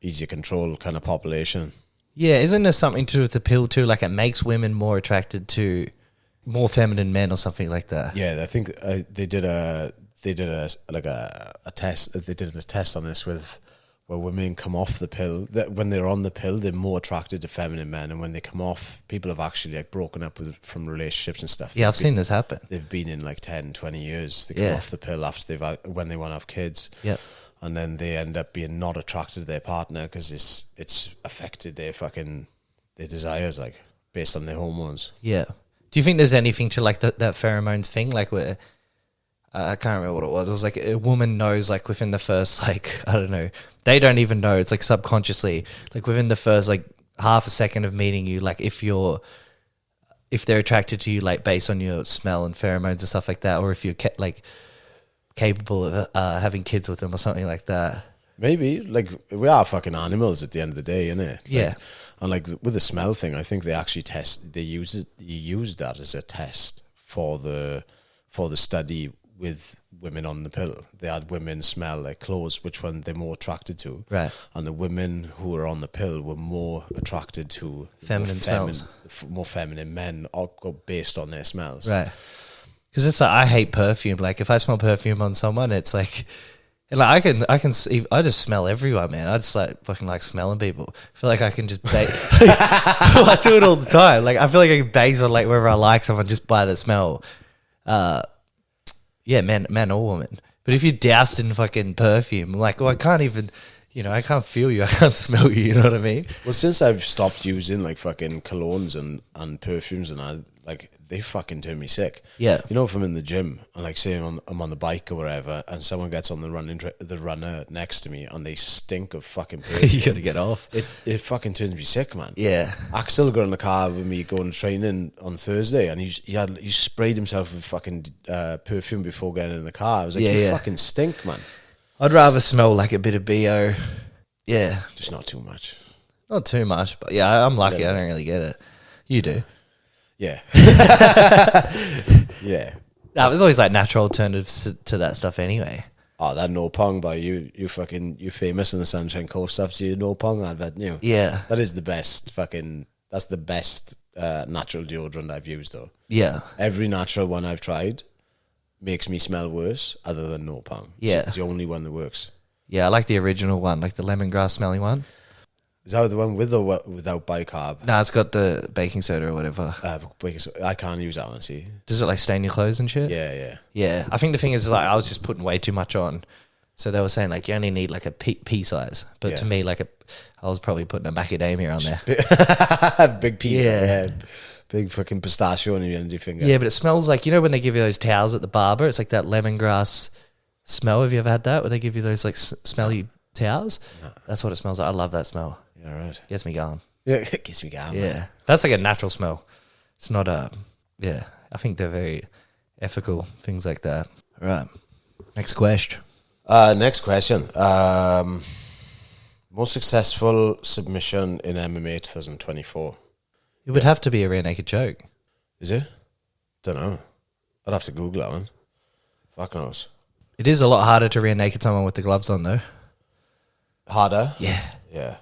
easier control kind of population. Yeah,
isn't there something to do with the pill too? Like it makes women more attracted to more feminine men or something like that.
Yeah, I think they did a test. They did a test on this where women come off the pill. That when they're on the pill, they're more attracted to feminine men, and when they come off, people have actually like broken up from relationships and stuff.
Yeah, I've seen this happen.
They've been in like 10, 20 years. They come off the pill after when they want to have kids.
Yeah.
And then they end up being not attracted to their partner because it's affected their desires, like based on their hormones.
Yeah. Do you think there's anything to like that pheromones thing? Like where I can't remember what it was. It was like a woman knows like within the first like I don't know. They don't even know. It's like subconsciously like within the first like half a second of meeting you, like if they're attracted to you like based on your smell and pheromones and stuff like that, or if you're capable of having kids with them or something like that.
Maybe, like, we are fucking animals at the end of the day, innit?
Yeah.
And like with the smell thing, I think they actually use that as a test for the study with women on the pill. They had women smell their clothes, which one they're more attracted to.
Right.
And the women who were on the pill were more attracted to more feminine men based on their smells.
Right. Because it's like I hate perfume. Like if I smell perfume on someone, it's like I just smell everyone, man. I just like fucking like smelling people. I feel like I can just I do it all the time. Like I feel like I can base on like whether I like someone just by the smell. Yeah, man or woman. But if you're doused in fucking perfume, I'm like, well, I can't even, I can't feel you. I can't smell you. You know what I mean?
Well, since I've stopped using like fucking colognes and perfumes and they fucking turn me sick.
Yeah.
If I'm in the gym and like say I'm on the bike or whatever and someone gets on the runner next to me and they stink of fucking perfume.
You gotta get off.
It fucking turns me sick, man.
Yeah.
Axel got in the car with me going to training on Thursday and he sprayed himself with fucking perfume before getting in the car. I was like, you fucking stink, man.
I'd rather smell like a bit of BO. Yeah.
Just not too much.
Not too much, but yeah, I'm lucky. I don't really get it. You do.
Yeah. Yeah.
No, there's always like natural alternatives to that stuff anyway.
Oh, that no pong by you famous in the Sunshine Coast stuff. So you no pong advert,
Yeah.
That is the best that's the best natural deodorant I've used though.
Yeah.
Every natural one I've tried makes me smell worse other than no pong.
Yeah.
So it's the only one that works.
Yeah, I like the original one, like the lemongrass smelling one.
Is that the one with or without bicarb?
No, it's got the baking soda or whatever.
I can't use that one, see.
Does it like stain your clothes and shit?
Yeah.
Yeah, I think the thing is like I was just putting way too much on. So they were saying like you only need like a pea size. But to me, like I was probably putting a macadamia on there.
Big pea. Yeah. Big fucking pistachio on your end of your finger.
Yeah, but it smells like, when they give you those towels at the barber, it's like that lemongrass smell. Have you ever had that where they give you those like smelly towels? No. That's what it smells like. I love that smell.
Yeah, right.
Gets me going.
Yeah, it gets me going.
Yeah. Man. That's like a natural smell. It's not I think they're very ethical, things like that. All right. Next question.
Next question. Most successful submission in MMA 2024.
It would have to be a rear naked choke.
Is it? Don't know. I'd have to Google that one. Fuck knows.
It is a lot harder to rear naked someone with the gloves on, though.
Harder?
Yeah.
Yeah.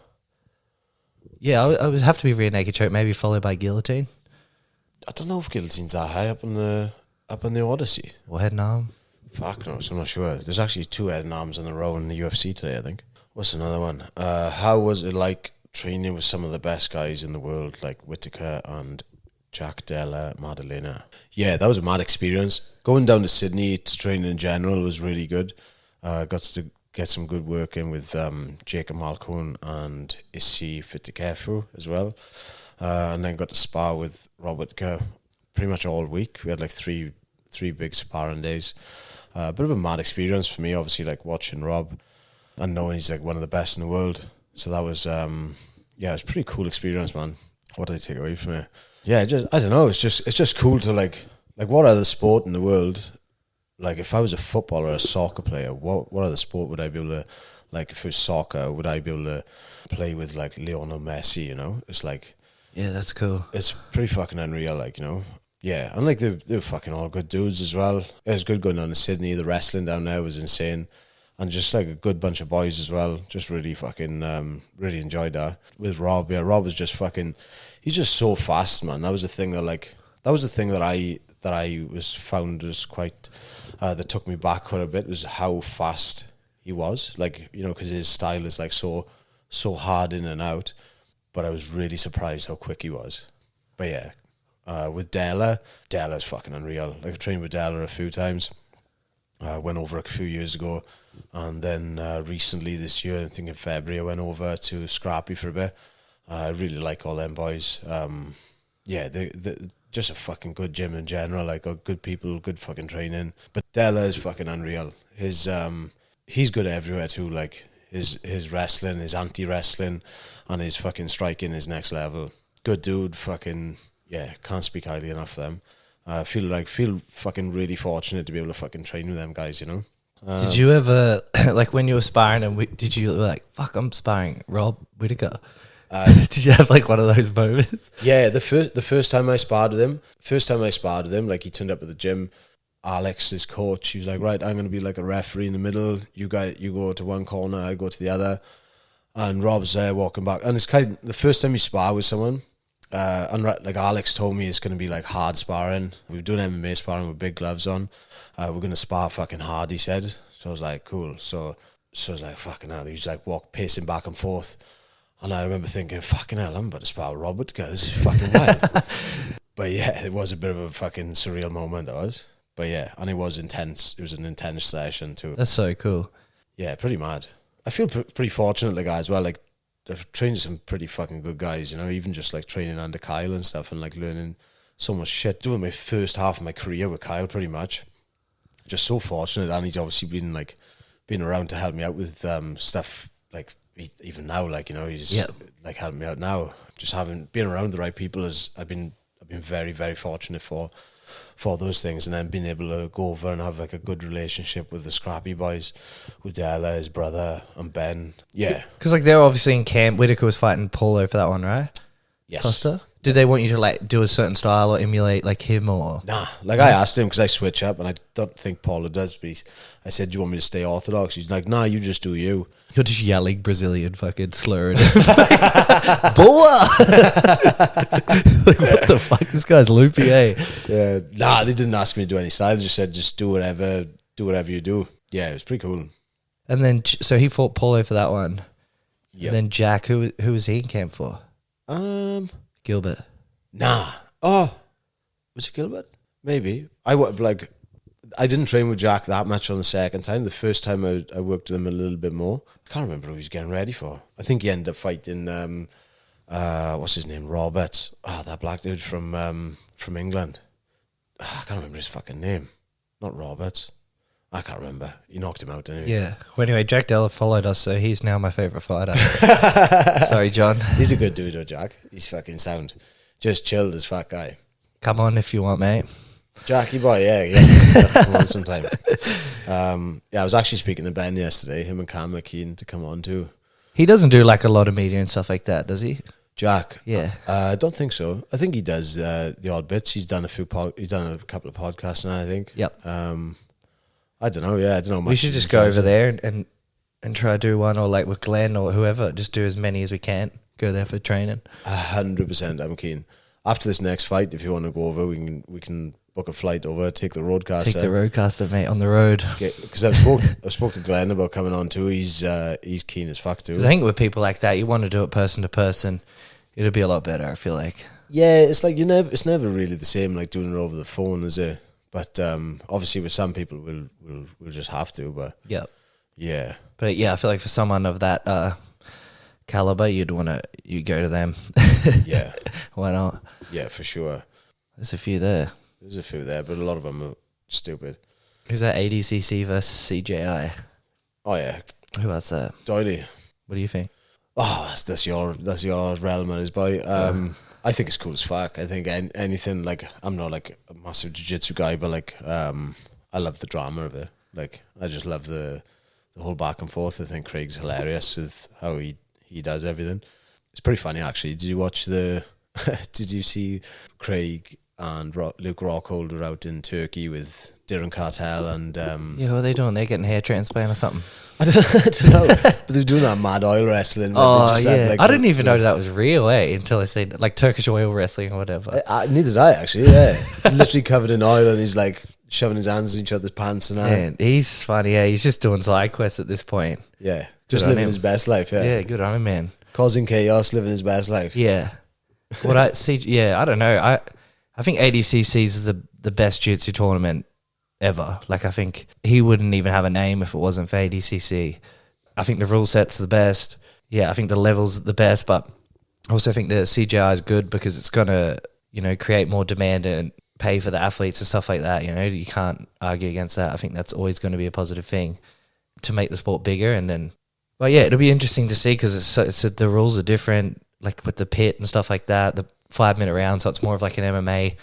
Yeah, I would have to be rear naked choke, maybe followed by guillotine.
I don't know if guillotine's that high up in the Odyssey.
Or head and arm.
Fuck knows, I'm not sure. There's actually 2 head and arms in a row in the UFC today, I think. What's another one? How was it like training with some of the best guys in the world, like Whittaker and Jack Della, Madallena? Yeah, that was a mad experience. Going down to Sydney to train in general was really good. Got to get some good work in with Jacob Malcone and Issy Fitikefu as well. And then got to spar with Rob Whittaker pretty much all week. We had like three big sparring days. A bit of a mad experience for me, obviously, like watching Rob and knowing he's like one of the best in the world. So that was, it was a pretty cool experience, man. What did I take away from it? Yeah, I don't know. It's just cool to like what other sport in the world? Like if I was a footballer or a soccer player, what other sport would I be able to, like if it was soccer, would I be able to play with like Lionel Messi, you know? It's like...
Yeah, that's cool.
It's pretty fucking unreal, like, you know? Yeah, and like they're fucking all good dudes as well. It was good going down to Sydney. The wrestling down there was insane. And just like a good bunch of boys as well. Just really fucking, really enjoyed that. With Rob, yeah, Rob was just fucking, he's just so fast, man. That was the thing that I was found was quite, that took me back quite a bit, was how fast he was. Like, you know, because his style is like so hard in and out. But I was really surprised how quick he was. But yeah, with Della's fucking unreal. Like I've trained with Della a few times. Went over a few years ago, and then recently this year, I think in February, I went over to Scrappy for a bit. I really like all them boys. They just a fucking good gym in general. Like good people, good fucking training. But Della is fucking unreal. He's good everywhere too. Like his wrestling, his anti-wrestling, and his fucking striking is next level. Good dude. Fucking can't speak highly enough of them. I feel fucking really fortunate to be able to fucking train with them guys, you know.
Did you ever, like when you were sparring and did you like, fuck, I'm sparring Rob Whittaker? Did you have like one of those moments?
Yeah, the first time I sparred with him, like he turned up at the gym. Alex, his coach, he was like, right, I'm going to be like a referee in the middle. You go to one corner, I go to the other. And Rob's there walking back. And it's kind of the first time you spar with someone. And like Alex told me it's going to be like hard sparring. We were doing MMA sparring with big gloves on. We're going to spar fucking hard, he said. So I was like, cool. So I was like, fucking hell. He was like pacing back and forth. And I remember thinking, fucking hell, I'm about to spar with Robert. This is fucking wild. But yeah, it was a bit of a fucking surreal moment, it was. But yeah, and it was intense. It was an intense session too.
That's so cool.
Yeah, pretty mad. I feel pretty fortunate, like, as well. Like, I've trained with some pretty fucking good guys, you know, even just like training under Kyle and stuff and like learning so much shit. Doing my first half of my career with Kyle pretty much. Just so fortunate, and he's obviously been around to help me out with stuff, like even now, like, you know, he's like helping me out now. Just being around the right people I've been very, very fortunate for those things, and then being able to go over and have like a good relationship with the Scrappy boys, with Della, his brother, and Ben. Yeah,
because like they're obviously in camp. Whittaker was fighting Paulo for that one, right?
Yes.
Costa. Did they want you to like do a certain style or emulate like him or?
Nah, like I asked him because I switch up, and I don't think Paulo does. But I said, "Do you want me to stay orthodox?" He's like, "Nah, you just do you."
You're just yelling Brazilian fucking slurring. Boa! Like, what the fuck? This guy's loopy, eh?
Yeah. Nah, they didn't ask me to do any style. They just said, just do whatever you do. Yeah, it was pretty cool.
And then, so he fought Paulo for that one.
Yeah.
And then Jack, who was he in camp for? Gilbert.
Nah. Oh, was it Gilbert? Maybe. I didn't train with Jack that much on the second time. The first time I worked with him a little bit more. I can't remember who he was getting ready for. I think he ended up fighting, what's his name? Robert. That black dude from England. I can't remember his fucking name. Not Robert. I can't remember. He knocked him out anyway.
Yeah. Well, anyway, Jack Della followed us, so he's now my favourite fighter. Sorry, John.
He's a good dude, though, Jack. He's fucking sound. Just chilled as fat guy.
Come on if you want, mate.
Jackie boy, yeah. Come on sometime. I was actually speaking to Ben yesterday. Him and Cam are keen to come on too.
He doesn't do like a lot of media and stuff like that, does he?
Jack.
Yeah.
I don't think so. I think he does the odd bits. He's done he's done a couple of podcasts now, I think.
Yep.
I don't know. Yeah, I don't know much.
We should just go over there and try to do one, or like with Glenn or whoever. Just do as many as we can. Go there for training.
100%. I'm keen. After this next fight, if you want to go over, we can book a flight over, take the roadcaster.
Take the roadcaster, mate, on the road.
Because I spoke to Glenn about coming on too. He's keen as fuck too.
'Cause I think with people like that, you want to do it person to person. It'll be a lot better, I feel like.
Yeah, it's like it's never really the same like doing it over the phone, is it? But obviously with some people we'll just have to. But yeah.
But yeah, I feel like for someone of that caliber, you go to them.
Yeah.
Why not?
Yeah, for sure.
There's a few there.
There's a few there, but a lot of them are stupid.
Who's that? ADCC versus CJI.
Oh yeah.
Who else that?
Doily.
What do you think?
Oh, that's your realm, man, boy. I think it's cool as fuck. I think anything like, I'm not like a massive jiu-jitsu guy, but like I love the drama of it. Like I just love the whole back and forth. I think Craig's hilarious with how he does everything. It's pretty funny actually. Did you watch did you see Craig and Luke Rockhold out in Turkey with Darren Cartel and
Yeah, what are they doing? They're getting hair transplant or something.
I don't know, but they're doing that mad oil wrestling.
Oh yeah, I didn't even know that was real, until I seen like Turkish oil wrestling or whatever.
Neither did I actually. Yeah, literally covered in oil, and he's like shoving his hands in each other's pants and that.
Man, he's funny. Yeah, he's just doing side quests at this point.
Yeah, just living his best life. Yeah,
good on him, man.
Causing chaos, living his best life.
Yeah, what I see. Yeah, I don't know. I think ADCC is the best jiu-jitsu tournament ever. Like, I think he wouldn't even have a name if it wasn't for ADCC. I think the rule set's the best. Yeah, I think the level's the best, but I also think the CGI is good because it's going to, create more demand and pay for the athletes and stuff like that. You can't argue against that. I think that's always going to be a positive thing to make the sport bigger. And then, well, yeah, it'll be interesting to see because the rules are different, like with the pit and stuff like that, the 5-minute round, so it's more of like an MMA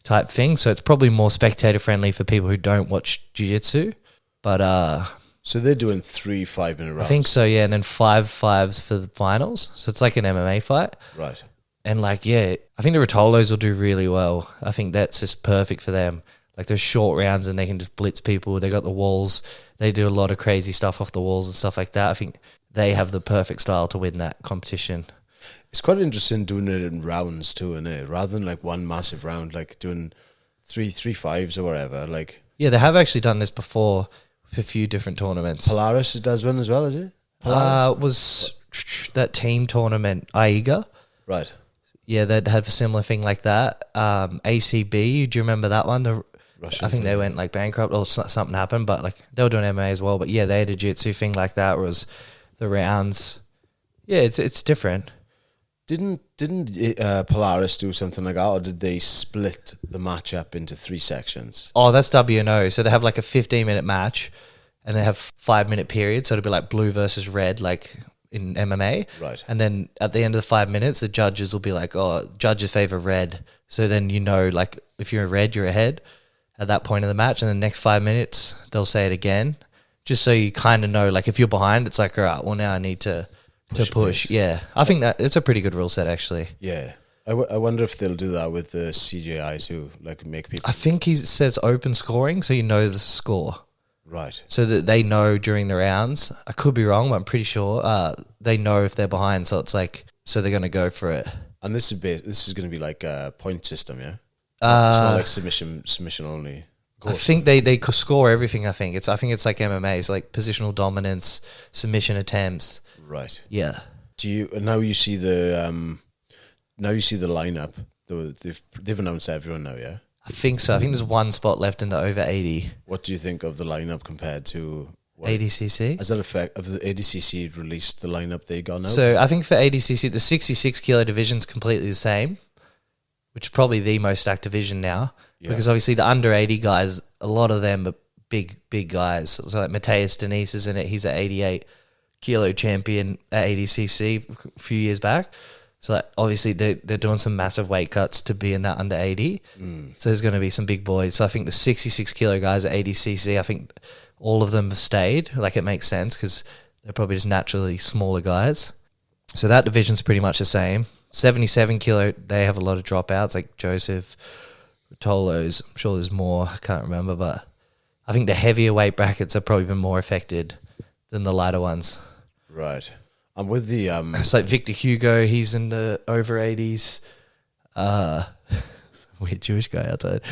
type thing. So it's probably more spectator friendly for people who don't watch jiu-jitsu. But
so they're doing 3 5-minute rounds.
I think so, yeah, and then 5 fives for the finals. So it's like an MMA fight.
Right.
And like, yeah, I think the Rotolos will do really well. I think that's just perfect for them. Like those short rounds and they can just blitz people. They got the walls. They do a lot of crazy stuff off the walls and stuff like that. I think they have the perfect style to win that competition.
It's quite interesting doing it in rounds too, isn't it? Rather than like one massive round, like doing three fives or whatever. Like,
yeah, they have actually done this before for a few different tournaments.
Polaris does one as well, is it? Polaris
was that team tournament, AIGA.
Right.
Yeah, they'd have a similar thing like that. ACB, do you remember that one? I think they went like bankrupt or something happened, but like they were doing MMA as well. But yeah, they had a jiu-jitsu thing like that, was the rounds. Yeah, it's different.
Didn't Polaris do something like that, or did they split the match up into 3 sections?
Oh, that's WNO. So they have like a 15-minute match, and they have 5-minute periods. So it'll be like blue versus red, like in MMA.
Right.
And then at the end of the 5 minutes, the judges will be like, "Oh, judges favor red." So then like if you're red, you're ahead at that point in the match. And the next 5 minutes, they'll say it again, just so you kind of know. Like if you're behind, it's like, all right, well now I need to push. Yeah, I think that it's a pretty good rule set actually.
Yeah, I wonder if they'll do that with the CGI too, like make people.
I think he says open scoring, so you know the score,
right?
So that they know during the rounds. I could be wrong, but I'm pretty sure they know if they're behind. So it's like, so they're going to go for it.
And this is going to be like a point system, yeah. It's not like submission only.
I think they could score everything. I think it's like MMA. It's like positional dominance, submission attempts.
Right.
Yeah.
Do you now you see the lineup? They've announced everyone now, yeah.
I think so. I think there's one spot left in the over 80.
What do you think of the lineup compared to
ADCC?
Has that effect of the ADCC released the lineup they got now?
So I think for ADCC, the 66 kilo division's completely the same, which is probably the most stacked division now. Yeah. Because obviously the under 80 guys, a lot of them are big guys. So like Mateus Denise is in it. He's an 88 kilo champion at ADCC a few years back. So like obviously they're doing some massive weight cuts to be in that under 80. So there's going to be some big boys. So I think the 66 kilo guys at ADCC, I think all of them have stayed. Like it makes sense because they're probably just naturally smaller guys. So that division's pretty much the same. 77 kilo, they have a lot of dropouts, like Joseph, Tolo's. I'm sure there's more. I can't remember, but I think the heavier weight brackets have probably been more affected than the lighter ones.
Right. I'm with the
It's like Victor Hugo, he's in the over 80s. Weird Jewish guy outside.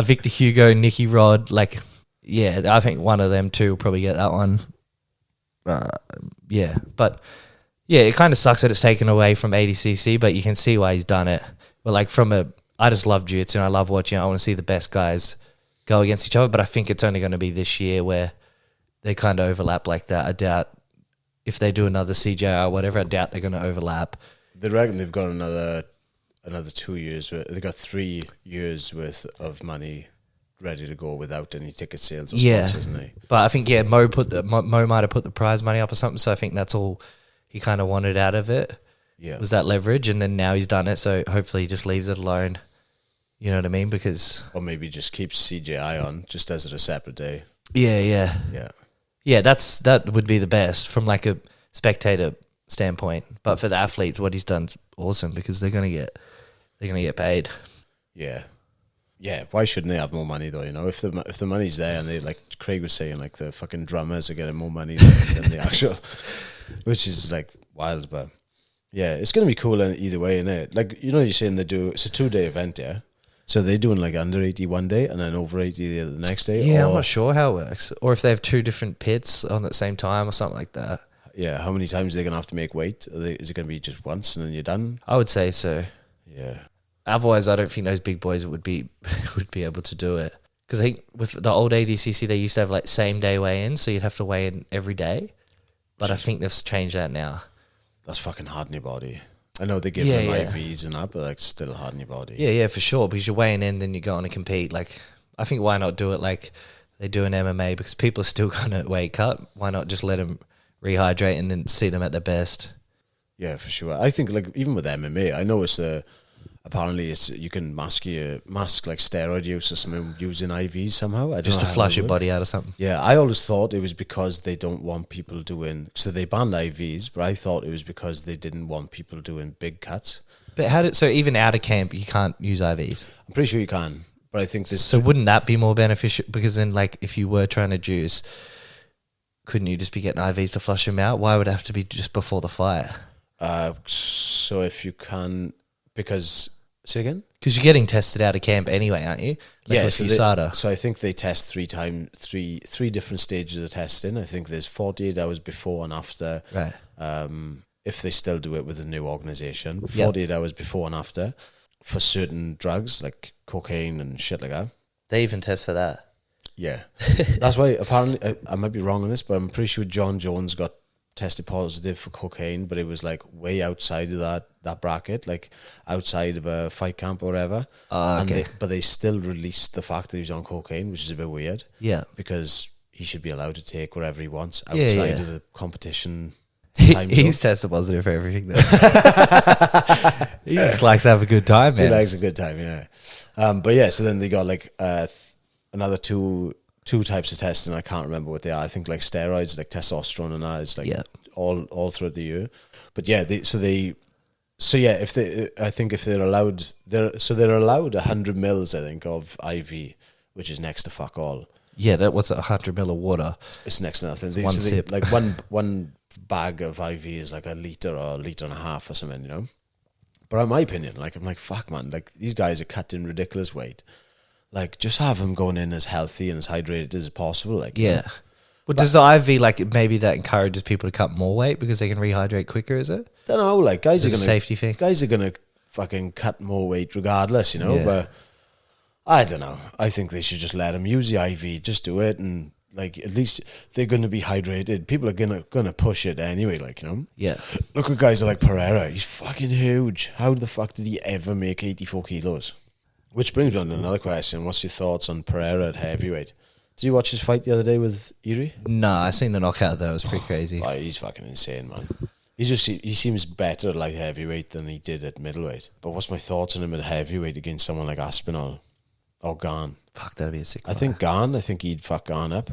Victor Hugo, Nicky Rod, like, yeah, I think one of them two will probably get that one. Yeah, but yeah, it kind of sucks that it's taken away from 80cc, but you can see why he's done it. But like I just love jiu-jitsu and I love watching. I want to see the best guys go against each other, but I think it's only going to be this year where they kind of overlap like that. I doubt if they do another CJR or whatever, I doubt they're going to overlap.
They reckon they've got another 2 years. They've got 3 years worth of money ready to go without any ticket sales or sponsors, isn't he?
But I think, Mo might have put the prize money up or something, so I think that's all he kind of wanted out of it.
Yeah.
Was that leverage, and then now he's done it, so hopefully he just leaves it alone. You know what I mean? Because
or maybe just keeps CJI on, just does it a separate day.
Yeah. That would be the best from like a spectator standpoint. But for the athletes, what he's done's awesome because they're gonna get paid.
Yeah. Why shouldn't they have more money though? You know, if the money's there and they, like Craig was saying, like the fucking drummers are getting more money than the actual, which is like wild. But yeah, it's gonna be cool either way, innit? Like, you know, you're saying it's a 2-day event, yeah. So they're doing like under 80 one day and then over 80 the next day.
Yeah, I'm not sure how it works, or if they have 2 different pits on at the same time or something like that.
Yeah, how many times are they gonna have to make weight? Is it gonna be just once and then you're done?
I would say so.
Yeah.
Otherwise, I don't think those big boys would be able to do it. Because I think with the old ADCC, they used to have like same day weigh-ins, so you'd have to weigh in every day. But I think they've changed that now.
That's fucking hard on your body. I know they give them IVs and that, but like still hard on your body.
Yeah, for sure. Because you're weighing in, then you go on to compete. Like, I think why not do it like they do in MMA? Because people are still going to weight cut. Why not just let them rehydrate and then see them at their best?
Yeah, for sure. I think like even with MMA, I know apparently you can mask like steroid use or something using IVs somehow.
Just to flush your body out or something.
Yeah, I always thought it was because they don't want people doing. So they banned IVs, but I thought it was because they didn't want people doing big cuts.
But so even out of camp, you can't use IVs?
I'm pretty sure you can, but I think this.
So wouldn't that be more beneficial? Because then, like, if you were trying to juice, couldn't you just be getting IVs to flush them out? Why would it have to be just before the fight?
So if you can, because say again.
Because you're getting tested out of camp anyway, aren't you? Like
yeah,
with
so
USADA.
So I think they test three different stages of testing. I think there's 48 hours before and after.
Right.
If they still do it with a new organisation, 48 hours before and after for certain drugs like cocaine and shit like that.
They even test for that.
Yeah. That's why apparently, I might be wrong on this, but I'm pretty sure John Jones got tested positive for cocaine, but it was like way outside of that bracket, like outside of a fight camp or whatever.
Okay.
But they still released the fact that he was on cocaine, which is a bit weird.
Yeah.
Because he should be allowed to take whatever he wants outside of the competition.
He's tested positive for everything though. He just likes to have a good time, man.
He likes a good time, yeah. But yeah, so then they got like another two types of testing. I can't remember what they are. I think like steroids, like testosterone and that is like all throughout the year. But yeah, I think if they're allowed, they're allowed 100 mils, I think, of IV, which is next to fuck all.
Yeah, what's 100 mil of water?
It's next to nothing.
One sip.
Like one bag of IV is like a litre or a litre and a half or something, you know. But in my opinion, like I'm like, fuck man, like these guys are cutting ridiculous weight. Like just have them going in as healthy and as hydrated as possible. Like
yeah. Well, does the IV like maybe that encourages people to cut more weight because they can rehydrate quicker? Is it?
Don't know. Like guys are gonna
safety thing.
Guys are gonna fucking cut more weight regardless, you know. Yeah. But I don't know. I think they should just let them use the IV. Just do it, and like at least they're gonna be hydrated. People are gonna push it anyway. Like, you know.
Yeah.
Look at guys like Pereira. He's fucking huge. How the fuck did he ever make 84 kilos? Which brings me on to another question. What's your thoughts on Pereira at heavyweight? Did you watch his fight the other day with Erie?
No, I seen the knockout though. It was pretty crazy.
Oh, he's fucking insane, man. He seems better at light heavyweight than he did at middleweight. But what's my thoughts on him at heavyweight against someone like Aspinall or Garn?
Fuck, that'd be a sick fight.
I think he'd fuck Garn up.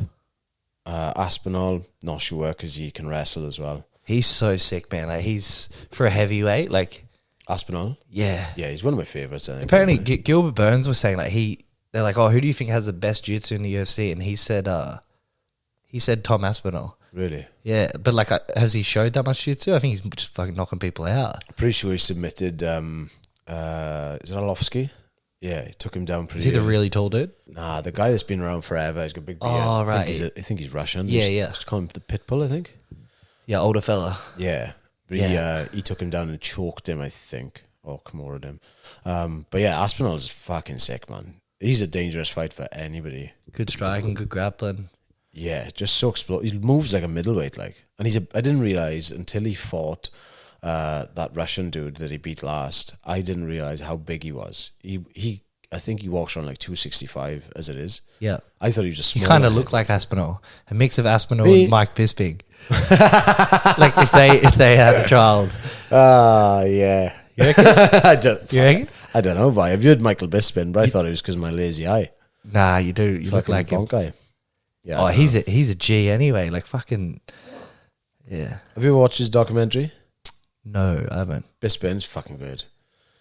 Aspinall, not sure because he can wrestle as well.
He's so sick, man. Like he's for a heavyweight, like
Aspinall.
yeah.
Yeah, he's one of my favorites. I think.
Apparently, Gilbert Burns was saying like they're like, oh, who do you think has the best jiu-jitsu in the UFC? And he said Tom Aspinall.
Really?
Yeah, but like, has he showed that much jiu-jitsu? I think he's just fucking knocking people out.
Pretty sure he submitted. Is it Arlovsky? Yeah, he took him down pretty.
Is he the really tall dude?
Nah, the guy that's been around forever. He's got a big beard.
Oh, right.
I think he's Russian.
Yeah, yeah.
Just call him the Pitbull, I think.
Yeah, older fella.
Yeah. But he took him down and choked him, I think. Or Kimura'd him. But yeah, Aspinall's fucking sick, man. He's a dangerous fight for anybody.
Good striking, good grappling.
Yeah, just so explosive. He moves like a middleweight, like. And I didn't realize until he fought that Russian dude that he beat last. I didn't realize how big he was. I think he walks around like 265 as it is.
Yeah,
I thought he was just small.
He kind of looked like Aspinall, a mix of Aspinall and Mike Bisping. Like if they had a child.
Yeah.
You reckon? You reckon?
I don't know, but I've heard Michael Bisping, but I thought it was because of my lazy eye.
Nah, you do. You look like him.
Guy. Yeah.
Oh, he's a G anyway. Like fucking. Yeah.
Have you ever watched his documentary?
No, I haven't.
Bisping's fucking good.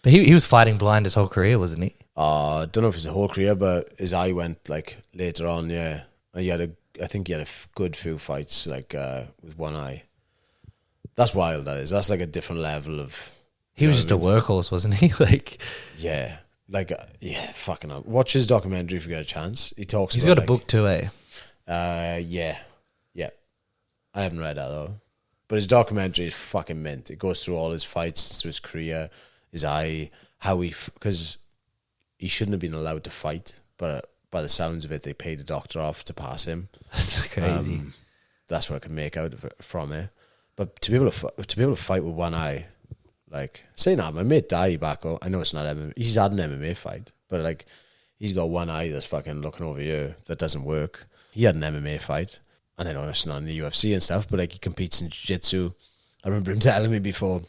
But he was fighting blind his whole career, wasn't he?
I don't know if it's a whole career, but his eye went like later on. Yeah, and I think he had a good few fights like with one eye. That's wild. That is. That's like a different level of.
He was just a workhorse, wasn't he? Like.
Yeah. Like fucking hell. Watch his documentary if you get a chance. He talks.
He's got a book too, eh?
Yeah. I haven't read that though, but his documentary is fucking mint. It goes through all his fights, through his career, his eye, how because he shouldn't have been allowed to fight, but by the sounds of it, they paid a doctor off to pass him.
That's crazy.
That's what I can make out of it from it. But to be able to fight with one eye, like say now, my mate Dai back home. I know it's not MMA. He's had an MMA fight, but like he's got one eye that's fucking looking over you that doesn't work. He had an MMA fight. And I know it's not in the UFC and stuff, but like he competes in jiu-jitsu. I remember him telling me before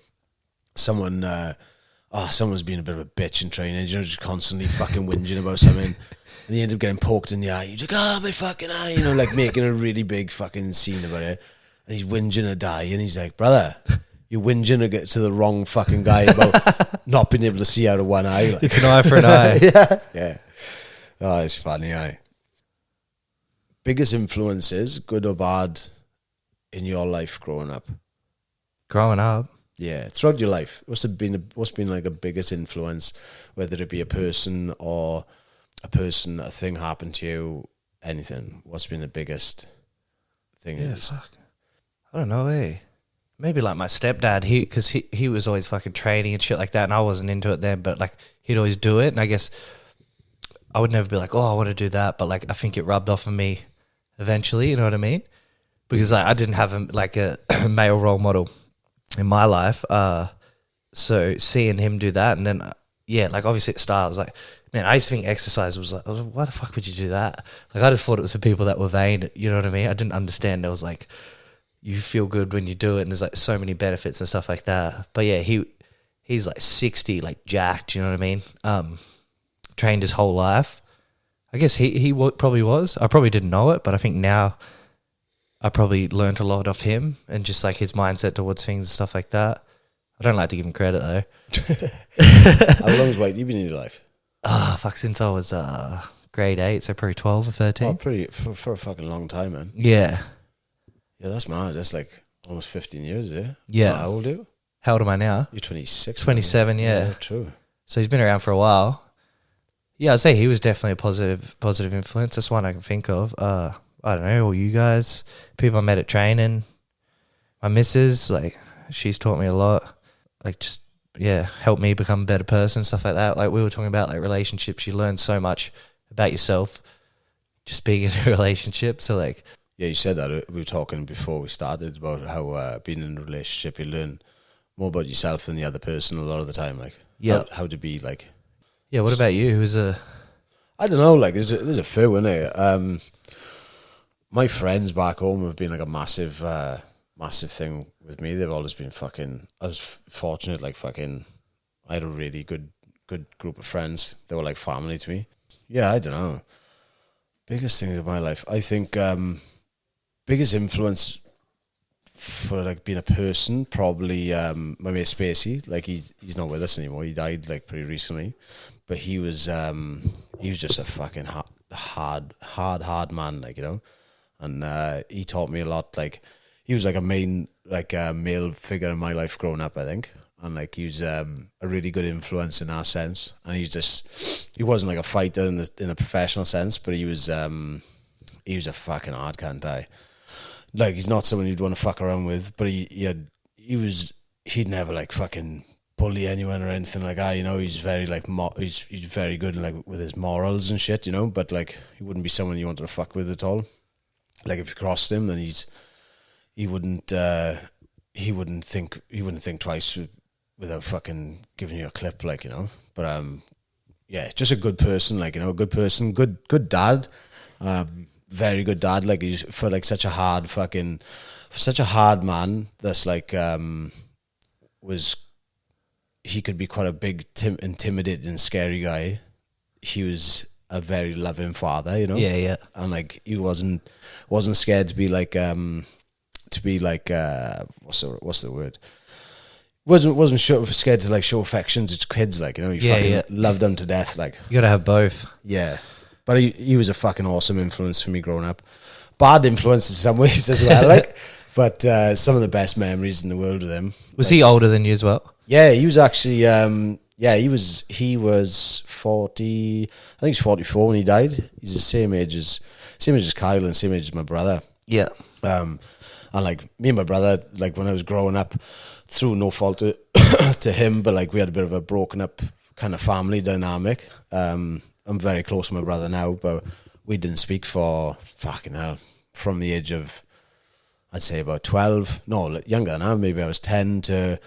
someone's being a bit of a bitch in training, just constantly fucking whinging about something. And he ended up getting poked in the eye. He's like, my fucking eye, like making a really big fucking scene about it. And he's whinging a die, and he's like, brother, you're whinging to get to the wrong fucking guy about not being able to see out of one eye. Like.
It's an eye for an eye.
Yeah. Oh, it's funny, aye. Biggest influences, good or bad, in your life growing up?
Growing up?
Yeah, throughout your life. What's been like a biggest influence, whether it be a person, a thing happened to you, anything? What's been the biggest thing?
Yeah, fuck. I don't know, eh? Maybe like my stepdad, because he was always fucking training and shit like that, and I wasn't into it then, but like he'd always do it, and I guess I would never be like, I want to do that, but like I think it rubbed off on me eventually, you know what I mean? Because I didn't have a male role model in my life, so seeing him do that, and then like obviously at the start I was like, man, I used to think exercise was like, why the fuck would you do that? Like I just thought it was for people that were vain, you know what I mean? I didn't understand. It was like you feel good when you do it, and there's like so many benefits and stuff like that. But yeah, he's like 60, like jacked, you know what I mean? Trained his whole life. I guess he probably was. I probably didn't know it, but I think now I probably learnt a lot off him and just like his mindset towards things and stuff like that. I don't like to give him credit though.
How long has weight you been in your life?
Since I was grade 8, so probably 12 or 13.
Oh, pretty for a fucking long time, man.
Yeah.
Yeah, that's mad. That's like almost 15 years, yeah?
Yeah.
How old are you?
How old am I now?
You're 26.
27, yeah.
True.
So he's been around for a while. Yeah, I'd say he was definitely a positive influence. That's one I can think of. I don't know, all you guys, people I met at training, my missus, like, she's taught me a lot. Like, just, helped me become a better person, stuff like that. Like, we were talking about, like, relationships. You learn so much about yourself just being in a relationship. So, like...
Yeah, you said that. We were talking before we started about how being in a relationship, you learn more about yourself than the other person a lot of the time. Like, how to be, like...
Yeah, what about you?
I don't know, like, there's a few, isn't there? My friends back home have been, like, a massive thing with me. They've always been fucking... I was fortunate, like, fucking... I had a really good group of friends. They were, like, family to me. Yeah, I don't know. Biggest thing of my life. I think biggest influence for like being a person, probably my mate Spacey. Like he's not with us anymore. He died like pretty recently, but he was just a fucking hard man, like, you know. And he taught me a lot. Like he was like a main like male figure in my life growing up, I think. And like he was a really good influence in that sense. And he wasn't like a fighter in a professional sense, but he was a fucking hard cunt guy. Like he's not someone you'd want to fuck around with, but he'd never like fucking bully anyone or anything like that, you know. He's very like he's very good like with his morals and shit, you know. But like he wouldn't be someone you wanted to fuck with at all. Like if you crossed him, then he wouldn't think twice without fucking giving you a clip, like, you know. But yeah, just a good person, like, you know, a good person, good dad, very good dad. Like he's for like such a hard man. That's like he could be quite a big, intimidating, scary guy. He was a very loving father, you know.
Yeah.
And like he wasn't scared to be like what's the word? Wasn't scared to like show affection to kids, like, you know. He loved them to death, like.
You gotta have both.
Yeah, but he was a fucking awesome influence for me growing up. Bad influence in some ways as well, like. But some of the best memories in the world with him.
Was he older than you as well?
Yeah, he was actually. He was 40. I think he's 44 when he died. He's the same age as Kyle and same age as my brother.
Yeah.
And like me and my brother, like when I was growing up, through no fault to him, but like we had a bit of a broken up kind of family dynamic. I'm very close to my brother now, but we didn't speak for fucking hell from the age of, I'd say about 12. No, younger than that. Maybe I was 10 to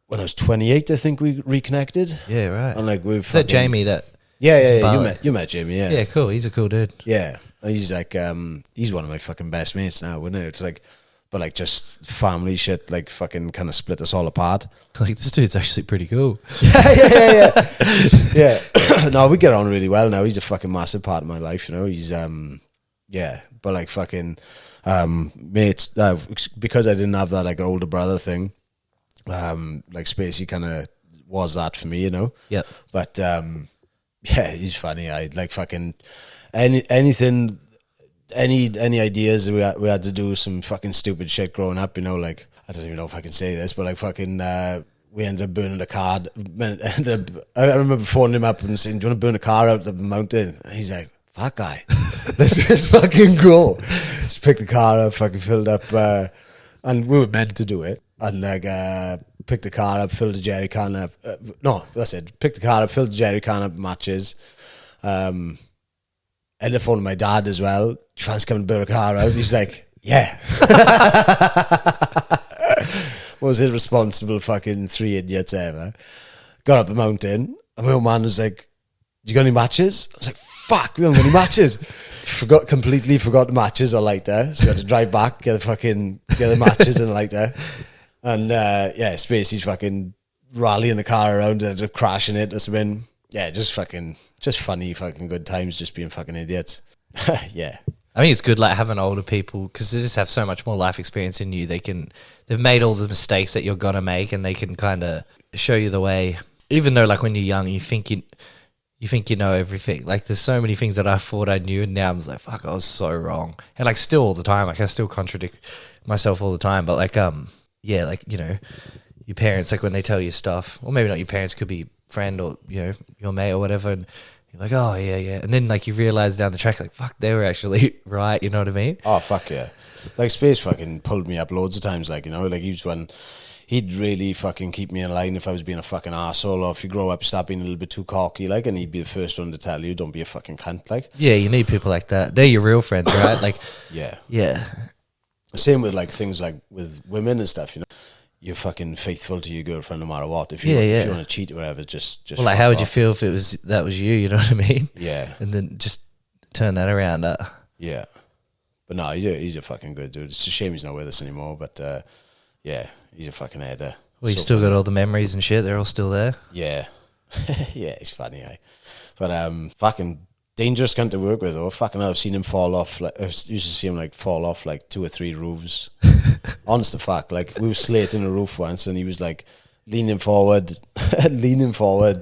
when I was 28. I think we reconnected.
Yeah, right.
And like we've.
Is that Jamie? That.
Yeah. You met Jamie. Yeah.
Yeah, cool. He's a cool dude.
Yeah, and he's like he's one of my fucking best mates now, isn't it? It's like, but like just family shit, like fucking kind of split us all apart.
Like this dude's actually pretty cool.
Yeah. No, we get on really well now. He's a fucking massive part of my life, you know. He's but like fucking mates, because I didn't have that like older brother thing. Like Spacey kind of was that for me, you know.
Yep.
But yeah, he's funny. I like fucking anything. Any ideas? We had to do some fucking stupid shit growing up, you know. Like I don't even know if I can say this, but like fucking we ended up burning a car. I remember phoning him up and saying, "Do you want to burn a car out of the mountain?" And he's like, "Fuck, guy, let's just fucking go." Just picked the car up, fucking filled up, and we were meant to do it. And like picked the car up, filled the jerry can up. No, that's it. Picked the car up, filled the jerry can up, matches. Ended up phoning my dad as well. Do you fancy coming to burn a car out? He's like, yeah. Most irresponsible fucking 3 idiots ever. Got up the mountain, and my old man was like, "You got any matches?" I was like, "Fuck, we haven't got any matches." Completely forgot the matches or lighter. So I had to drive back, get the matches and a lighter. And Spacey's fucking rallying the car around and just crashing it or something. Yeah, just funny fucking good times, just being fucking idiots. Yeah.
I think it's good like having older people because they just have so much more life experience than you. They've made all the mistakes that you're gonna make, and they can kind of show you the way. Even though like when you're young, you think you know everything. Like there's so many things that I thought I knew, and now I'm just like, fuck, I was so wrong. And like still all the time, like I still contradict myself all the time. But like yeah, like, you know, your parents, like when they tell you stuff, or maybe not your parents, could be friend or, you know, your mate or whatever, and you're like, oh yeah, and then like you realize down the track, like, fuck, they were actually right, you know what I mean?
Oh fuck yeah. Like Space fucking pulled me up loads of times, like, you know, like he'd really fucking keep me in line if I was being a fucking arsehole, or if you grow up, start being a little bit too cocky, like, and he'd be the first one to tell you, don't be a fucking cunt, like.
Yeah, you need people like that. They're your real friends, right? Like, yeah.
Same with like things like with women and stuff, you know. You're fucking faithful to your girlfriend no matter what. If you want to cheat or whatever, just.
Well, like, how would you feel if that was you? You know what I mean?
Yeah.
And then just turn that around.
Yeah, but no, he's a fucking good dude. It's a shame he's not with us anymore. But yeah, he's a fucking header.
Well, you still got all the memories and shit. They're all still there.
Yeah, yeah, he's funny, eh? But fucking dangerous cunt to work with, though. Fucking hell, I've seen him fall off. Like, I used to see him like fall off like 2 or 3 roofs. Honest to fuck, like we were slating a roof once, and he was like leaning forward,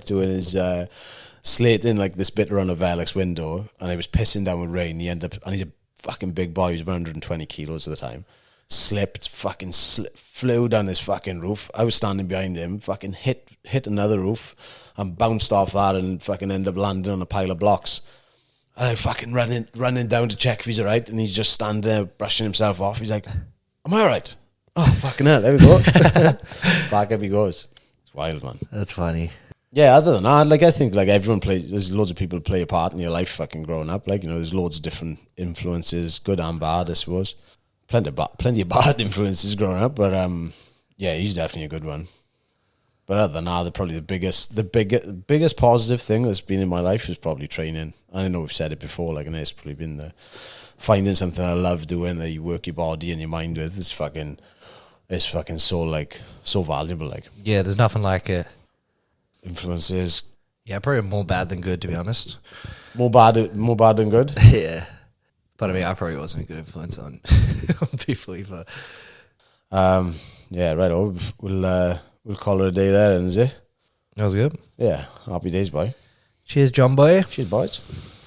doing his slating like this bit around a Velux window, and it was pissing down with rain. He ended up, and he's a fucking big boy. He was 120 kilos at the time. Slipped, flew down this fucking roof. I was standing behind him, fucking hit another roof, and bounced off that, and fucking ended up landing on a pile of blocks. And I fucking running down to check if he's alright, and he's just standing there brushing himself off. He's like, "Am I alright?" Oh, fucking hell, there we go. Back up he goes. It's wild, man.
That's funny.
Yeah, other than that, like I think like everyone plays, there's loads of people play a part in your life fucking growing up. Like, you know, there's loads of different influences, good and bad, I suppose. Plenty of bad influences growing up, but yeah, he's definitely a good one. But other than that, probably the biggest positive thing that's been in my life is probably training. I know we've said it before, like, and it's probably been the finding something I love doing that you work your body and your mind with. It's fucking so valuable. Like,
Yeah, there's nothing like it.
Influences.
Yeah, probably more bad than good, to be honest.
More bad than good.
Yeah. But I mean, I probably wasn't a good influence on people either.
Yeah, right. We'll call it a day there, is it?
That was good.
Yeah, happy days, boy.
Cheers, John boy.
Cheers, boys.